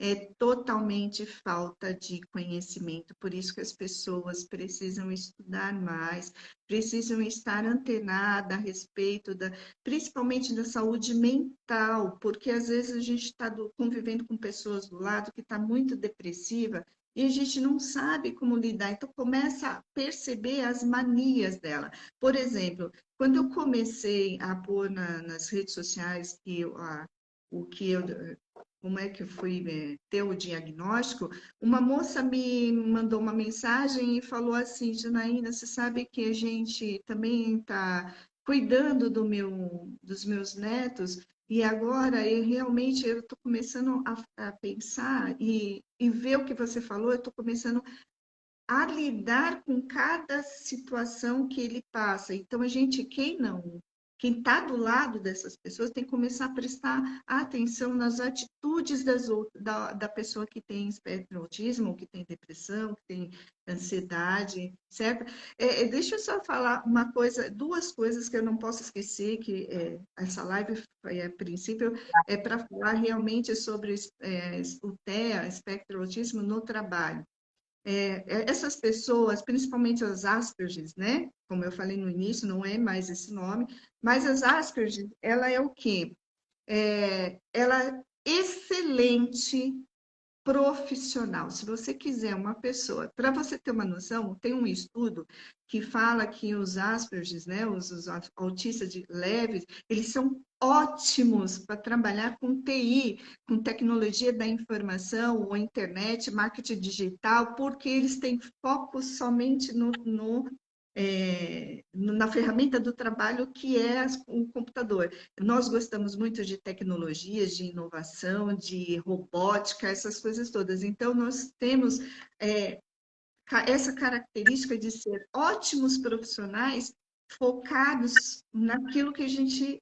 Speaker 2: É totalmente falta de conhecimento, por isso que as pessoas precisam estudar mais, precisam estar antenadas a respeito principalmente da saúde mental, porque às vezes a gente está convivendo com pessoas do lado que está muito depressiva e a gente não sabe como lidar, então começa a perceber as manias dela. Por exemplo, quando eu comecei a pôr nas redes sociais o que eu como é que eu fui ter o diagnóstico, uma moça me mandou uma mensagem e falou assim: Janaína, você sabe que a gente também está cuidando dos meus netos, e agora realmente eu estou começando a pensar e ver o que você falou, eu estou começando a lidar com cada situação que ele passa. Então, quem está do lado dessas pessoas tem que começar a prestar atenção nas atitudes da pessoa que tem espectro autismo, que tem depressão, que tem ansiedade, certo? Deixa eu só falar uma coisa, duas coisas que eu não posso esquecer, que essa live, a princípio, é para falar realmente sobre o TEA, espectro autismo, no trabalho. Essas pessoas, principalmente as Aspergers, né? Como eu falei no início, não é mais esse nome, mas as Aspergers, ela é o quê? Ela é excelente profissional. Se você quiser uma pessoa, para você ter uma noção, tem um estudo que fala que os Aspergers, né, os autistas leves, eles são ótimos para trabalhar com TI, com tecnologia da informação, ou internet, marketing digital, porque eles têm foco somente na ferramenta do trabalho que é o computador. Nós gostamos muito de tecnologias, de inovação, de robótica, essas coisas todas. Então, nós temos essa característica de ser ótimos profissionais focados naquilo que a gente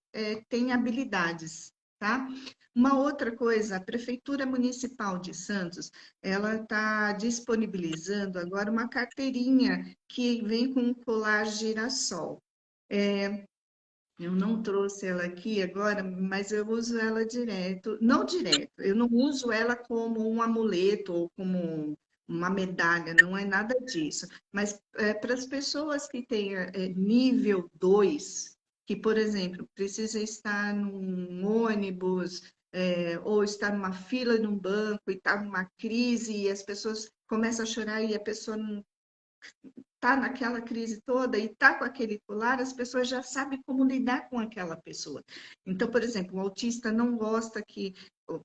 Speaker 2: tem habilidades, tá? Uma outra coisa, a Prefeitura Municipal de Santos, ela está disponibilizando agora uma carteirinha que vem com um colar girassol. Eu não trouxe ela aqui agora, mas eu uso ela direto. Não direto, eu não uso ela como um amuleto ou como uma medalha, não é nada disso. Mas para as pessoas que têm nível 2, que, por exemplo, precisa estar num ônibus, ou estar numa fila num banco e está numa crise e as pessoas começam a chorar e a pessoa está naquela crise toda e está com aquele colar, as pessoas já sabem como lidar com aquela pessoa. Então, por exemplo, o autista não gosta que,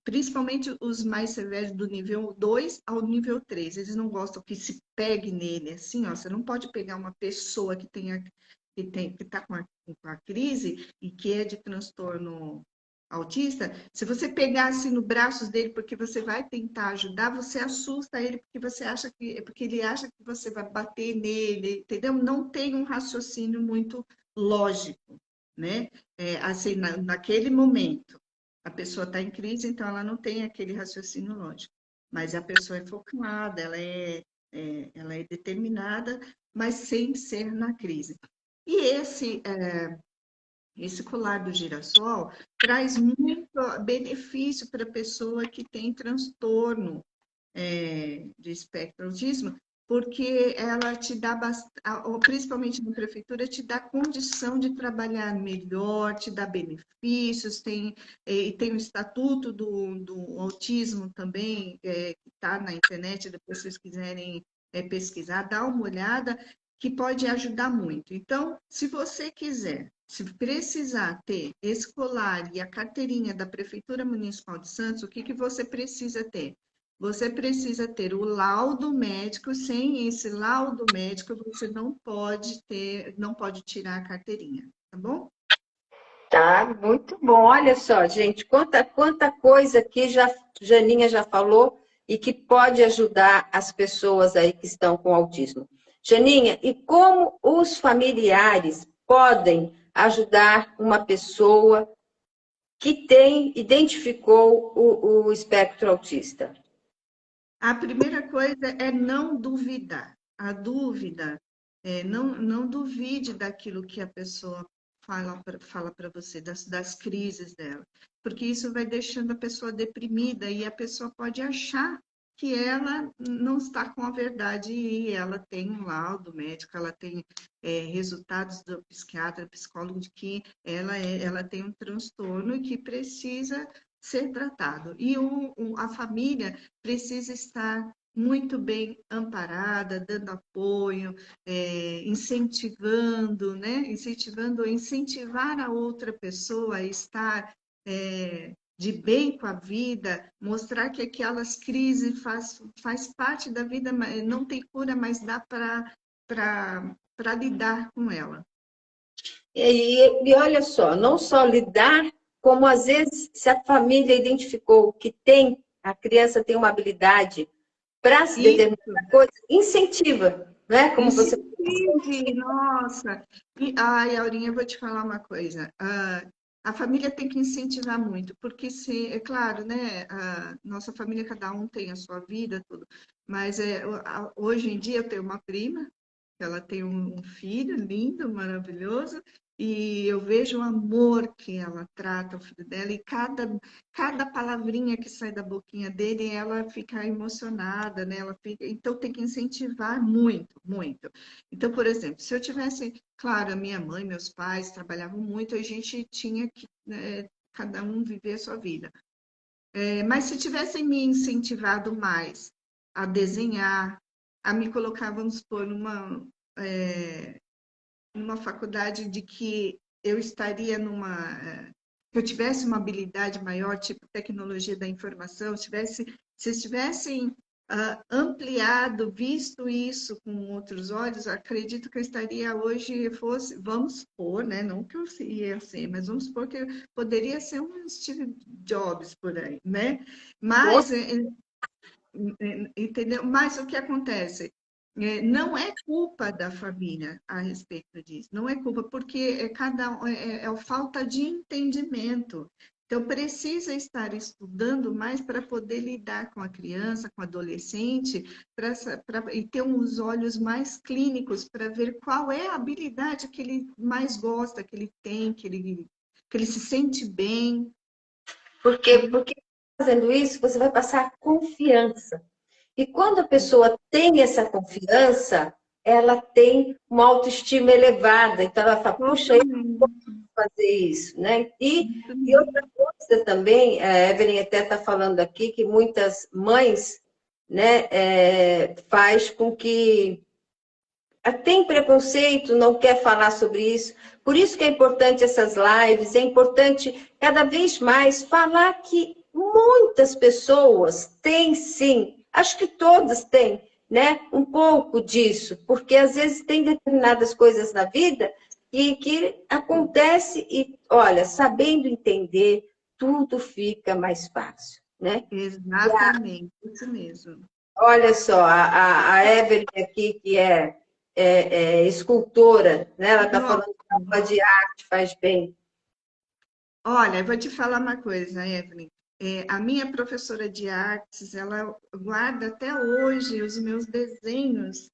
Speaker 2: principalmente os mais severos do nível 2 ao nível 3, eles não gostam que se pegue nele, assim, ó, você não pode pegar uma pessoa que está com a crise e que é de transtorno autista, se você pegar assim no braços dele porque você vai tentar ajudar, você assusta ele porque ele acha que você vai bater nele, entendeu? Não tem um raciocínio muito lógico, né? Assim, naquele momento, a pessoa está em crise, então ela não tem aquele raciocínio lógico. Mas a pessoa é focada, ela é determinada, mas sem ser na crise. E esse colar do girassol traz muito benefício para a pessoa que tem transtorno de espectro autismo, porque ela te dá, principalmente na prefeitura, te dá condição de trabalhar melhor, te dá benefícios, e tem o Estatuto do Autismo também, que está na internet, depois se vocês quiserem pesquisar, dá uma olhada, que pode ajudar muito. Então, se você quiser, se precisar ter esse colar e a carteirinha da Prefeitura Municipal de Santos, o que você precisa ter? Você precisa ter o laudo médico. Sem esse laudo médico, você não pode tirar a carteirinha, tá bom?
Speaker 3: Tá, muito bom. Olha só, gente, quanta coisa que Janinha já falou e que pode ajudar as pessoas aí que estão com autismo. Janinha, e como os familiares podem ajudar uma pessoa que identificou o espectro autista?
Speaker 2: A primeira coisa é não duvidar. A dúvida não duvide daquilo que a pessoa fala para você, das crises dela, porque isso vai deixando a pessoa deprimida e a pessoa pode achar que ela não está com a verdade e ela tem um laudo médico, ela tem resultados do psiquiatra, psicólogo de que ela tem um transtorno e que precisa ser tratado. E a família precisa estar muito bem amparada, dando apoio, incentivando, né? Incentivar a outra pessoa a estar de bem com a vida, mostrar que aquelas crises faz parte da vida, não tem cura, mas dá para lidar com ela.
Speaker 3: E olha só, não só lidar, como às vezes, se a família identificou que a criança tem uma habilidade para se determinar coisa, incentiva, né? Como você
Speaker 2: Incentive, nossa! Ai, Aurinha, eu vou te falar uma coisa. A família tem que incentivar muito, porque é claro, né? A nossa família, cada um tem a sua vida, tudo. Mas hoje em dia eu tenho uma prima, ela tem um filho lindo, maravilhoso, e eu vejo o amor que ela trata o filho dela, e cada palavrinha que sai da boquinha dele, ela fica emocionada, né? Então tem que incentivar muito, muito. Então, por exemplo, se eu tivesse, claro, a minha mãe, meus pais trabalhavam muito, a gente tinha que cada um viver a sua vida. Mas se tivessem me incentivado mais a desenhar, a me colocar, vamos supor, numa faculdade de que eu estaria que eu tivesse uma habilidade maior, tipo tecnologia da informação, se eles tivessem ampliado, visto isso com outros olhos, acredito que eu estaria hoje, vamos supor, né? Não que eu ia ser, mas vamos supor que eu poderia ser um Steve Jobs por aí, né? Mas entendeu? Mas o que acontece? Não é culpa da família a respeito disso, não é culpa, porque é falta de entendimento. Então, precisa estar estudando mais para poder lidar com a criança, com o adolescente, e ter uns olhos mais clínicos para ver qual é a habilidade que ele mais gosta, que ele tem, que ele se sente bem.
Speaker 3: Porque fazendo isso, você vai passar confiança. E quando a pessoa tem essa confiança, ela tem uma autoestima elevada. Então, ela fala, puxa, eu posso fazer isso, né? E outra coisa também, a Evelyn até está falando aqui, que muitas mães, né, faz com que tem preconceito, não quer falar sobre isso. Por isso que é importante essas lives, é importante cada vez mais falar que muitas pessoas têm sim, acho que todas têm, né? Um pouco disso, porque às vezes tem determinadas coisas na vida e que acontece e, olha, sabendo entender, tudo fica mais fácil, né?
Speaker 2: Exatamente, isso mesmo.
Speaker 3: Olha só, a Evelyn aqui, que é escultora, né? Ela está
Speaker 2: Nossa,
Speaker 3: falando que a aula de arte faz bem.
Speaker 2: olha, eu vou te falar uma coisa, Evelyn. A minha professora de artes, ela guarda até hoje os meus desenhos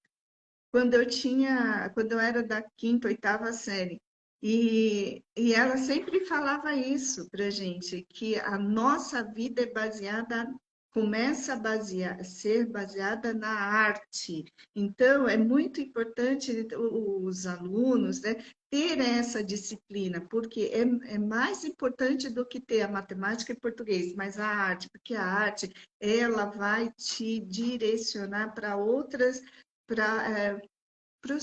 Speaker 2: quando eu era da quinta, oitava série. E ela sempre falava isso para gente, que a nossa vida é baseada, começa a ser baseada na arte. Então, é muito importante os alunos, né, ter essa disciplina, porque é mais importante do que ter a matemática e português, mas a arte, porque a arte, ela vai te direcionar para outras, para para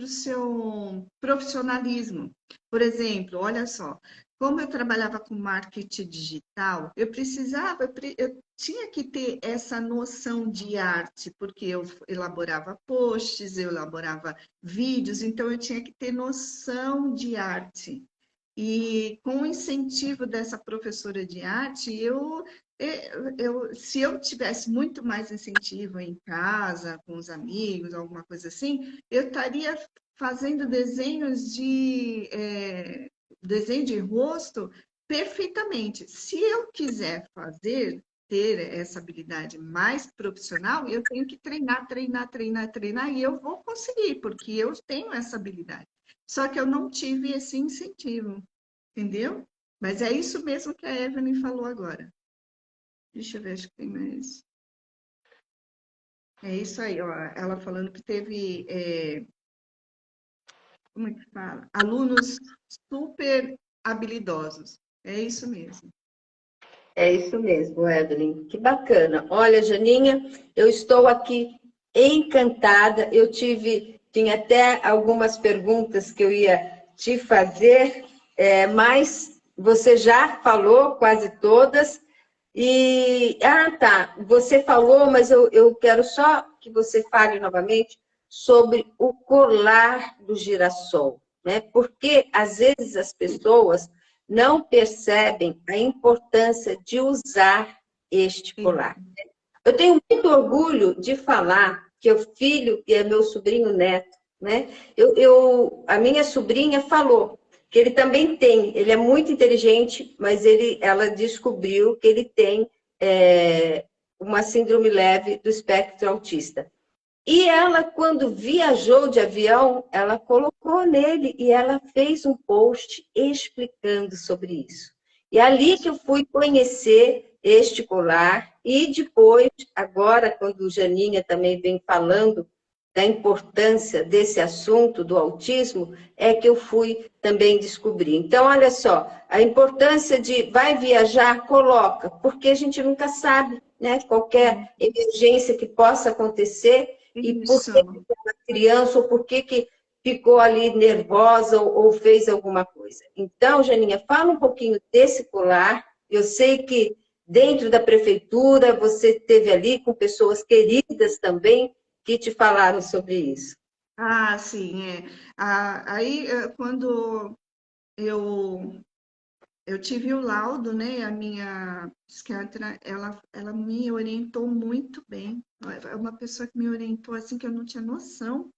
Speaker 2: o seu profissionalismo. Por exemplo, olha só, como eu trabalhava com marketing digital, eu tinha que ter essa noção de arte, porque eu elaborava posts, eu elaborava vídeos, então eu tinha que ter noção de arte. E com o incentivo dessa professora de arte, se eu tivesse muito mais incentivo em casa, com os amigos, alguma coisa assim, eu estaria fazendo desenho de rosto perfeitamente. Se eu quiser ter essa habilidade mais profissional, eu tenho que treinar, treinar, treinar, treinar, e eu vou conseguir, porque eu tenho essa habilidade. Só que eu não tive esse incentivo, entendeu? Mas é isso mesmo que a Evelyn falou agora. Deixa eu ver, acho que tem mais. É isso aí, ó. Ela falando que teve, como é que fala? Alunos super habilidosos. É isso mesmo.
Speaker 3: É isso mesmo, Evelyn. Que bacana. Olha, Janinha, eu estou aqui encantada. Tinha até algumas perguntas que eu ia te fazer, mas você já falou quase todas. Tá, você falou, mas eu quero só que você fale novamente sobre o colar do girassol, né? Porque às vezes as pessoas não percebem a importância de usar este
Speaker 2: Sim.
Speaker 3: colar. Eu tenho muito orgulho de falar que o filho, que é meu sobrinho neto, né? A minha sobrinha falou que ele também tem, ele é muito inteligente, mas ela descobriu que ele tem uma síndrome leve do espectro autista. E ela, quando viajou de avião, ela colocou nele e ela fez um post explicando sobre isso. E é ali que eu fui conhecer este colar e depois, agora, quando Janinha também vem falando da importância desse assunto do autismo, é que eu fui também descobrir. Então, olha só, a importância de vai viajar, coloca, porque a gente nunca sabe, né? Qualquer emergência que possa acontecer, e por
Speaker 2: Isso.
Speaker 3: que uma criança, ou por que ficou ali nervosa ou fez alguma coisa. Então, Janinha, fala um pouquinho desse colar. Eu sei que dentro da prefeitura você esteve ali com pessoas queridas também que te falaram sobre isso.
Speaker 2: Ah, sim, é. Aí, quando eu, eu tive o laudo, né, a minha psiquiatra, ela me orientou muito bem. É uma pessoa que me orientou assim que eu não tinha noção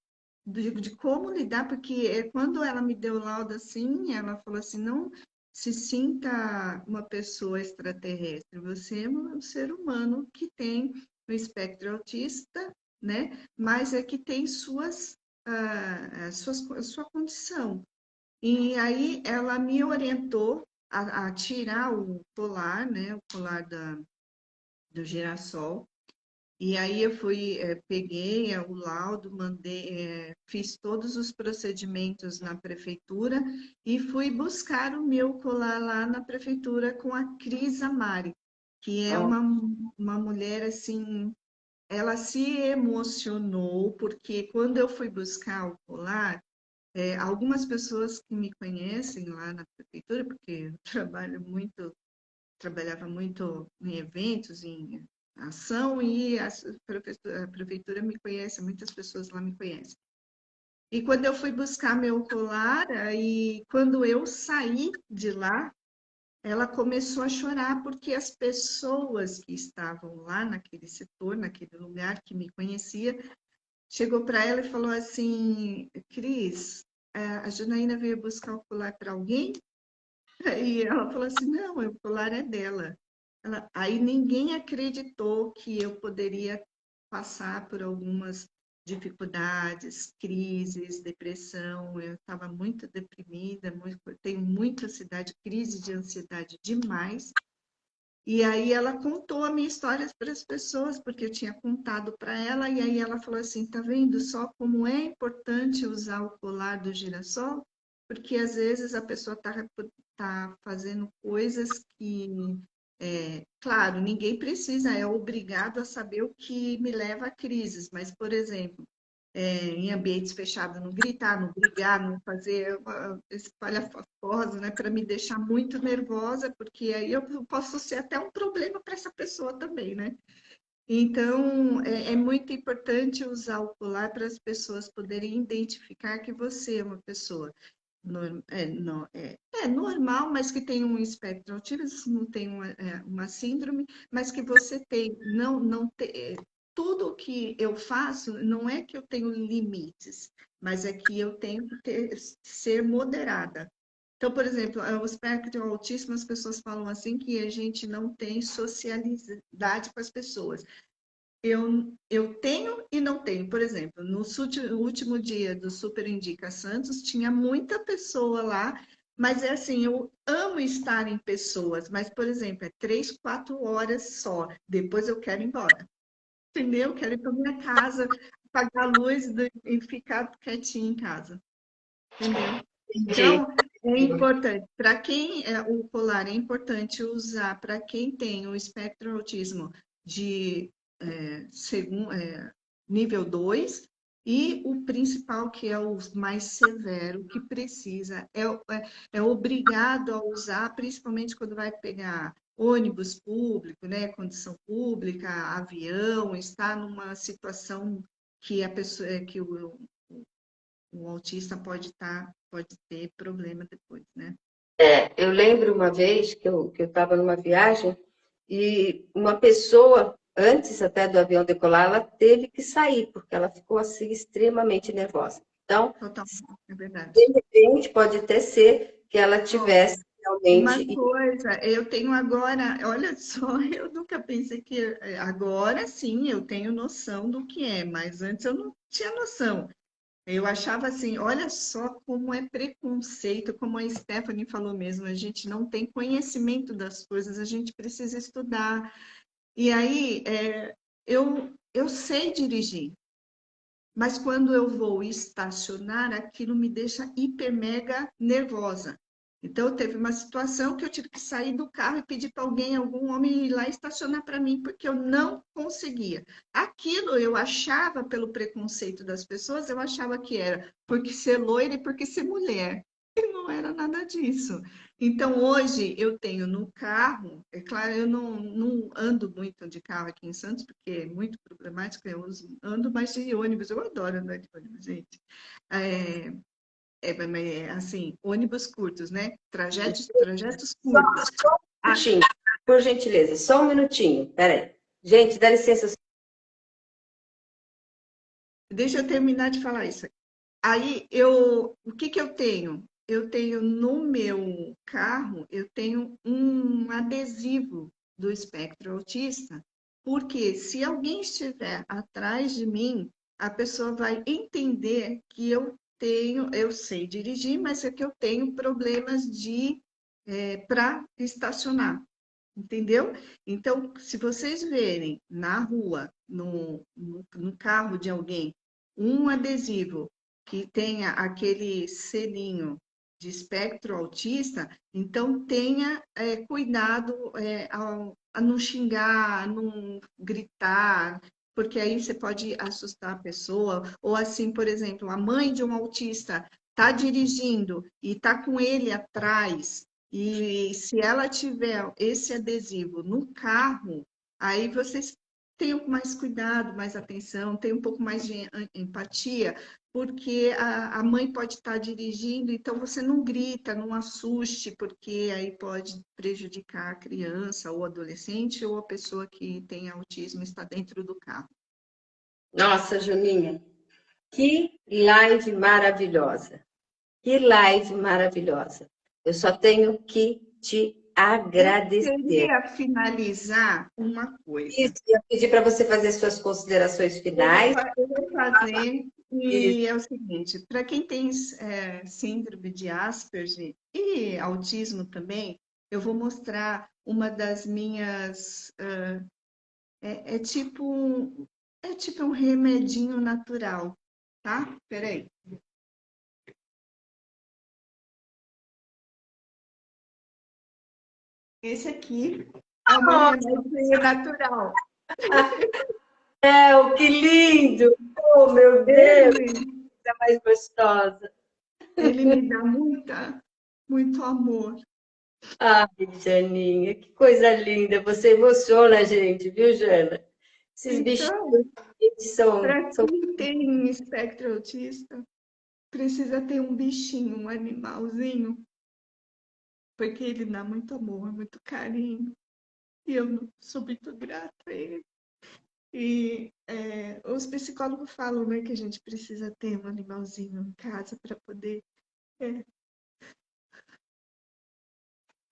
Speaker 2: de como lidar, porque quando ela me deu o laudo assim, ela falou assim, não se sinta uma pessoa extraterrestre, você é um ser humano que tem o espectro autista, né? Mas é que tem sua condição. E aí ela me orientou a tirar o colar, né? O colar do girassol. E aí eu fui, peguei o laudo, fiz todos os procedimentos na prefeitura e fui buscar o meu colar lá na prefeitura com a Cris Amari, que é
Speaker 3: Ó,
Speaker 2: uma mulher assim ela se emocionou, porque quando eu fui buscar o colar, algumas pessoas que me conhecem lá na prefeitura, porque eu trabalhava muito em eventos, em ação, e a prefeitura me conhece, muitas pessoas lá me conhecem. E quando eu fui buscar meu colar, aí quando eu saí de lá, ela começou a chorar porque as pessoas que estavam lá naquele setor, naquele lugar que me conhecia, chegou para ela e falou assim: Cris, a Janaína veio buscar o colar para alguém? E ela falou assim: não, o colar é dela. Aí ninguém acreditou que eu poderia passar por algumas dificuldades, crises, depressão. Eu estava muito deprimida, tenho muita ansiedade, crise de ansiedade demais. E aí ela contou a minha história para as pessoas, porque eu tinha contado para ela, e aí ela falou assim, tá vendo só como é importante usar o colar do girassol? Porque às vezes a pessoa tá fazendo coisas que, claro, ninguém precisa, é obrigado a saber o que me leva a crises, mas, por exemplo, em ambientes fechados, não gritar, não brigar, não fazer espalhafafosa, né, para me deixar muito nervosa, porque aí eu posso ser até um problema para essa pessoa também, né? Então, é muito importante usar o colar para as pessoas poderem identificar que você é uma pessoa normal, mas que tem um espectro autista, não tem uma síndrome, mas que você tem, não tem, tudo que eu faço não é que eu tenho limites, mas é que eu tenho que ser moderada. Então, por exemplo, o espectro autista, as pessoas falam assim que a gente não tem socialidade com as pessoas. Eu tenho e não tenho. Por exemplo, no último dia do Super Indica Santos, tinha muita pessoa lá, mas é assim, eu amo estar em pessoas, mas, por exemplo, é 3, 4 horas só. Depois eu quero ir embora. Entendeu? Eu quero ir para minha casa, apagar a luz e ficar quietinha em casa. Entendeu?
Speaker 3: Entendi.
Speaker 2: Então, é importante. Para quem o colar é importante usar, para quem tem o espectro autismo de nível 2 e o principal, que é o mais severo, que precisa, é obrigado a usar, principalmente quando vai pegar ônibus público, né, condição pública, avião, está numa situação que a pessoa, que o autista pode ter problema depois, né?
Speaker 3: Eu lembro uma vez que eu estava numa viagem e uma pessoa, antes até do avião decolar, ela teve que sair, porque ela ficou assim extremamente nervosa. Então,
Speaker 2: Totalmente, é verdade.
Speaker 3: de repente, pode até ser que ela
Speaker 2: Olha,
Speaker 3: tivesse
Speaker 2: uma
Speaker 3: realmente.
Speaker 2: coisa, eu tenho agora, olha só, eu nunca pensei que agora sim eu tenho noção do que é, mas antes eu não tinha noção. Eu achava assim, olha só como é preconceito, como a Stephanie falou mesmo, a gente não tem conhecimento das coisas, a gente precisa estudar. E aí, eu sei dirigir, mas quando eu vou estacionar, aquilo me deixa hiper mega nervosa. Então, teve uma situação que eu tive que sair do carro e pedir para alguém, algum homem, ir lá estacionar para mim, porque eu não conseguia. Aquilo eu achava, pelo preconceito das pessoas, eu achava que era porque ser loira e porque ser mulher. E não era nada disso. Então, hoje eu tenho no carro, é claro, eu não ando muito de carro aqui em Santos, porque é muito problemático, ando mais de ônibus, eu adoro andar de ônibus, gente. É, assim, ônibus curtos, né? Trajetos curtos.
Speaker 3: Só um
Speaker 2: Ah,
Speaker 3: minutinho, por gentileza, só um minutinho. Peraí. Gente, dá licença.
Speaker 2: deixa eu terminar de falar isso. Aí, o que que eu tenho? Eu tenho no meu carro, eu tenho um adesivo do espectro autista, porque se alguém estiver atrás de mim, a pessoa vai entender que eu sei dirigir, mas é que eu tenho problemas para estacionar, entendeu? Então, se vocês verem na rua, no carro de alguém, um adesivo que tenha aquele selinho de espectro autista, então tenha cuidado a não xingar, a não gritar, porque aí você pode assustar a pessoa, ou assim, por exemplo, a mãe de um autista está dirigindo e está com ele atrás, e se ela tiver esse adesivo no carro, aí vocês tenham mais cuidado, mais atenção, tenham um pouco mais de empatia, porque a mãe pode estar dirigindo, então você não grita, não assuste, porque aí pode prejudicar a criança, ou adolescente, ou a pessoa que tem autismo está dentro do carro.
Speaker 3: Nossa, Juninha, que live maravilhosa! Que live maravilhosa! Eu só tenho que te agradecer.
Speaker 2: Eu queria finalizar uma coisa.
Speaker 3: Isso, eu pedi para você fazer suas considerações finais.
Speaker 2: Eu vou fazer, e é o seguinte, para quem tem síndrome de Asperger e autismo também, eu vou mostrar uma das minhas, é tipo um remedinho natural, tá? Peraí. Esse aqui é o meu remedinho natural.
Speaker 3: Que lindo! Oh, meu Deus, coisa mais gostosa.
Speaker 2: Ele me dá muito amor.
Speaker 3: Ai, Janinha, que coisa linda. Você emociona a gente, viu, Jana? Esses
Speaker 2: Então,
Speaker 3: bichinhos
Speaker 2: para
Speaker 3: são...
Speaker 2: quem tem espectro autista, precisa ter um bichinho, um animalzinho, porque ele dá muito amor, muito carinho. E eu sou muito grata a ele. E os psicólogos falam, né, que a gente precisa ter um animalzinho em casa para poder.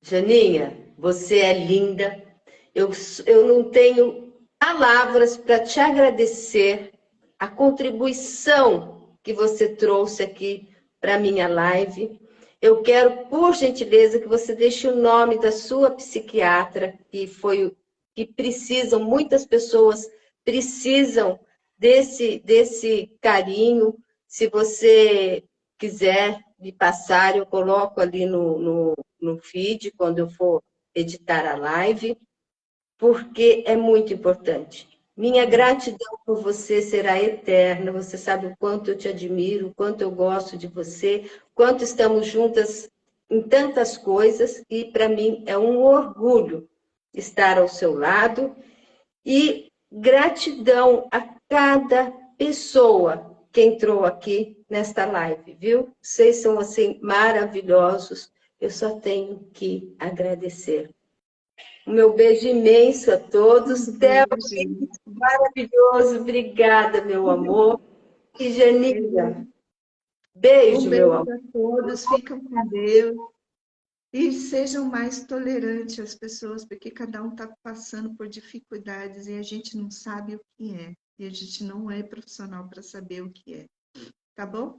Speaker 3: Janinha, você é linda. Eu não tenho palavras para te agradecer a contribuição que você trouxe aqui para a minha live. Eu quero, por gentileza, que você deixe o nome da sua psiquiatra, que precisam, muitas pessoas precisam desse carinho. Se você quiser me passar, eu coloco ali no feed, quando eu for editar a live, porque é muito importante. Minha gratidão por você será eterna. Você sabe o quanto eu te admiro, o quanto eu gosto de você, quanto estamos juntas em tantas coisas, e para mim é um orgulho estar ao seu lado. E gratidão a cada pessoa que entrou aqui nesta live, viu? Vocês são assim maravilhosos. Eu só tenho que agradecer. O meu beijo imenso a todos. Theo, maravilhoso. Obrigada, meu amor. E Janinha, beijo,
Speaker 2: Um
Speaker 3: meu
Speaker 2: beijo
Speaker 3: amor.
Speaker 2: a todos, ficam com Deus. E sejam mais tolerantes às pessoas, porque cada um está passando por dificuldades e a gente não sabe o que é. E a gente não é profissional para saber o que é. Tá bom?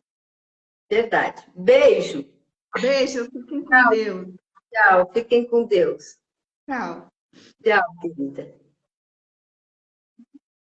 Speaker 3: Verdade. Beijo.
Speaker 2: Beijo, fiquem com Deus.
Speaker 3: Tchau. Fiquem com Deus.
Speaker 2: Tchau.
Speaker 3: Tchau, querida.